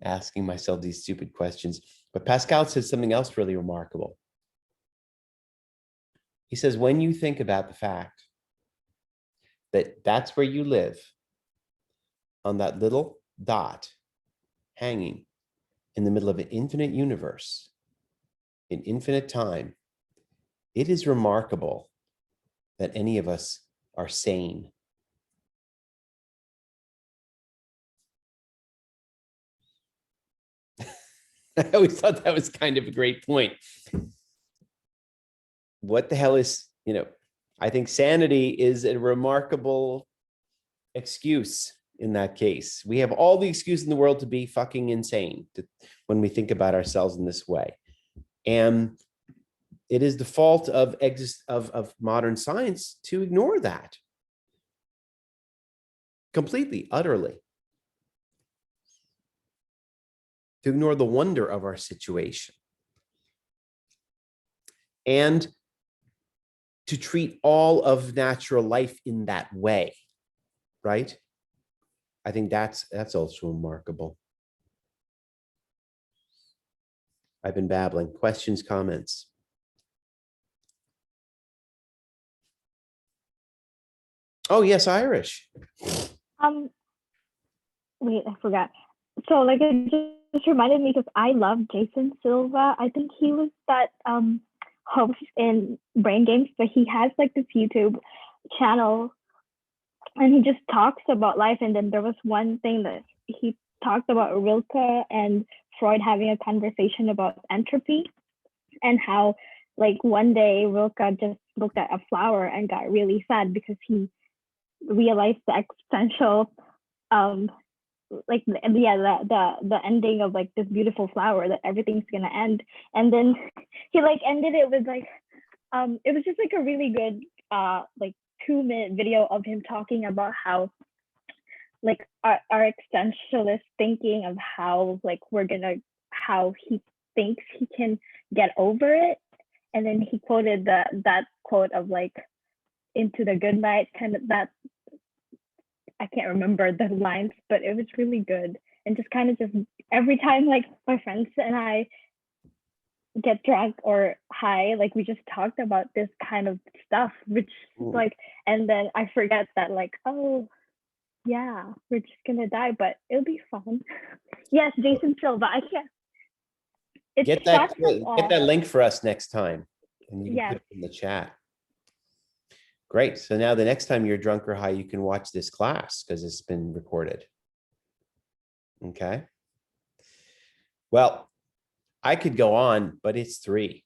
asking myself these stupid questions. But Pascal says something else really remarkable. He says, when you think about the fact that that's where you live, on that little dot hanging in the middle of an infinite universe, in infinite time, it is remarkable that any of us are sane. I always thought that was kind of a great point. What the hell is, you know, I think sanity is a remarkable excuse in that case. We have all the excuse in the world to be fucking insane when we think about ourselves in this way. And it is the fault of modern science to ignore that completely, utterly. To ignore the wonder of our situation. And to treat all of natural life in that way, right? I think that's also remarkable. I've been babbling. Questions, comments? Oh, yes, Irish. Wait, I forgot. So like it just reminded me because I love Jason Silva. I think he was that host in Brain Games, but he has like this YouTube channel and he just talks about life. And then there was one thing that he talked about Rilke and Freud having a conversation about entropy and how like one day Rilke just looked at a flower and got really sad because he realized the existential like the ending of like this beautiful flower, that everything's gonna end. And then he like ended it with like it was just like a really good like 2-minute video of him talking about how like our existentialist thinking of how like how he thinks he can get over it. And then he quoted that quote of like into the good night, kind of that. I can't remember the lines, but it was really good. And just kind of just every time like my friends and I get drunk or high, like we just talked about this kind of stuff, which like, and then I forget that like, oh yeah, we're just gonna die, but it'll be fun. Yes, Jason Silva. I can't. Get that link for us next time, and you can put it in the chat. Great. So now the next time you're drunk or high, you can watch this class because it's been recorded. Okay. Well, I could go on, but it's 3.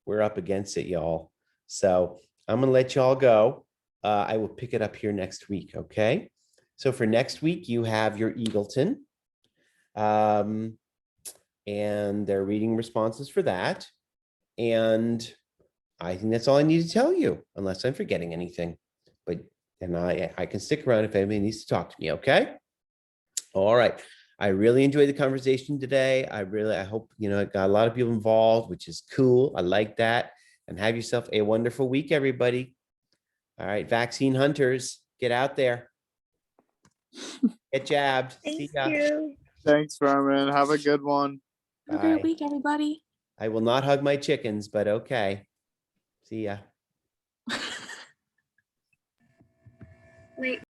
We're up against it, y'all. So I'm going to let y'all go. I will pick it up here next week. Okay. So for next week, you have your Eagleton. And they're reading responses for that. And I think that's all I need to tell you, unless I'm forgetting anything. But and I can stick around if anybody needs to talk to me, okay? All right. I really enjoyed the conversation today. I hope, you know, it got a lot of people involved, which is cool. I like that. And have yourself a wonderful week, everybody. All right, vaccine hunters, get out there. Get jabbed. Thank See ya. you. Thanks, Roman. Have a good one. Have a great week, everybody. I will not hug my chickens, but okay. See ya. Wait,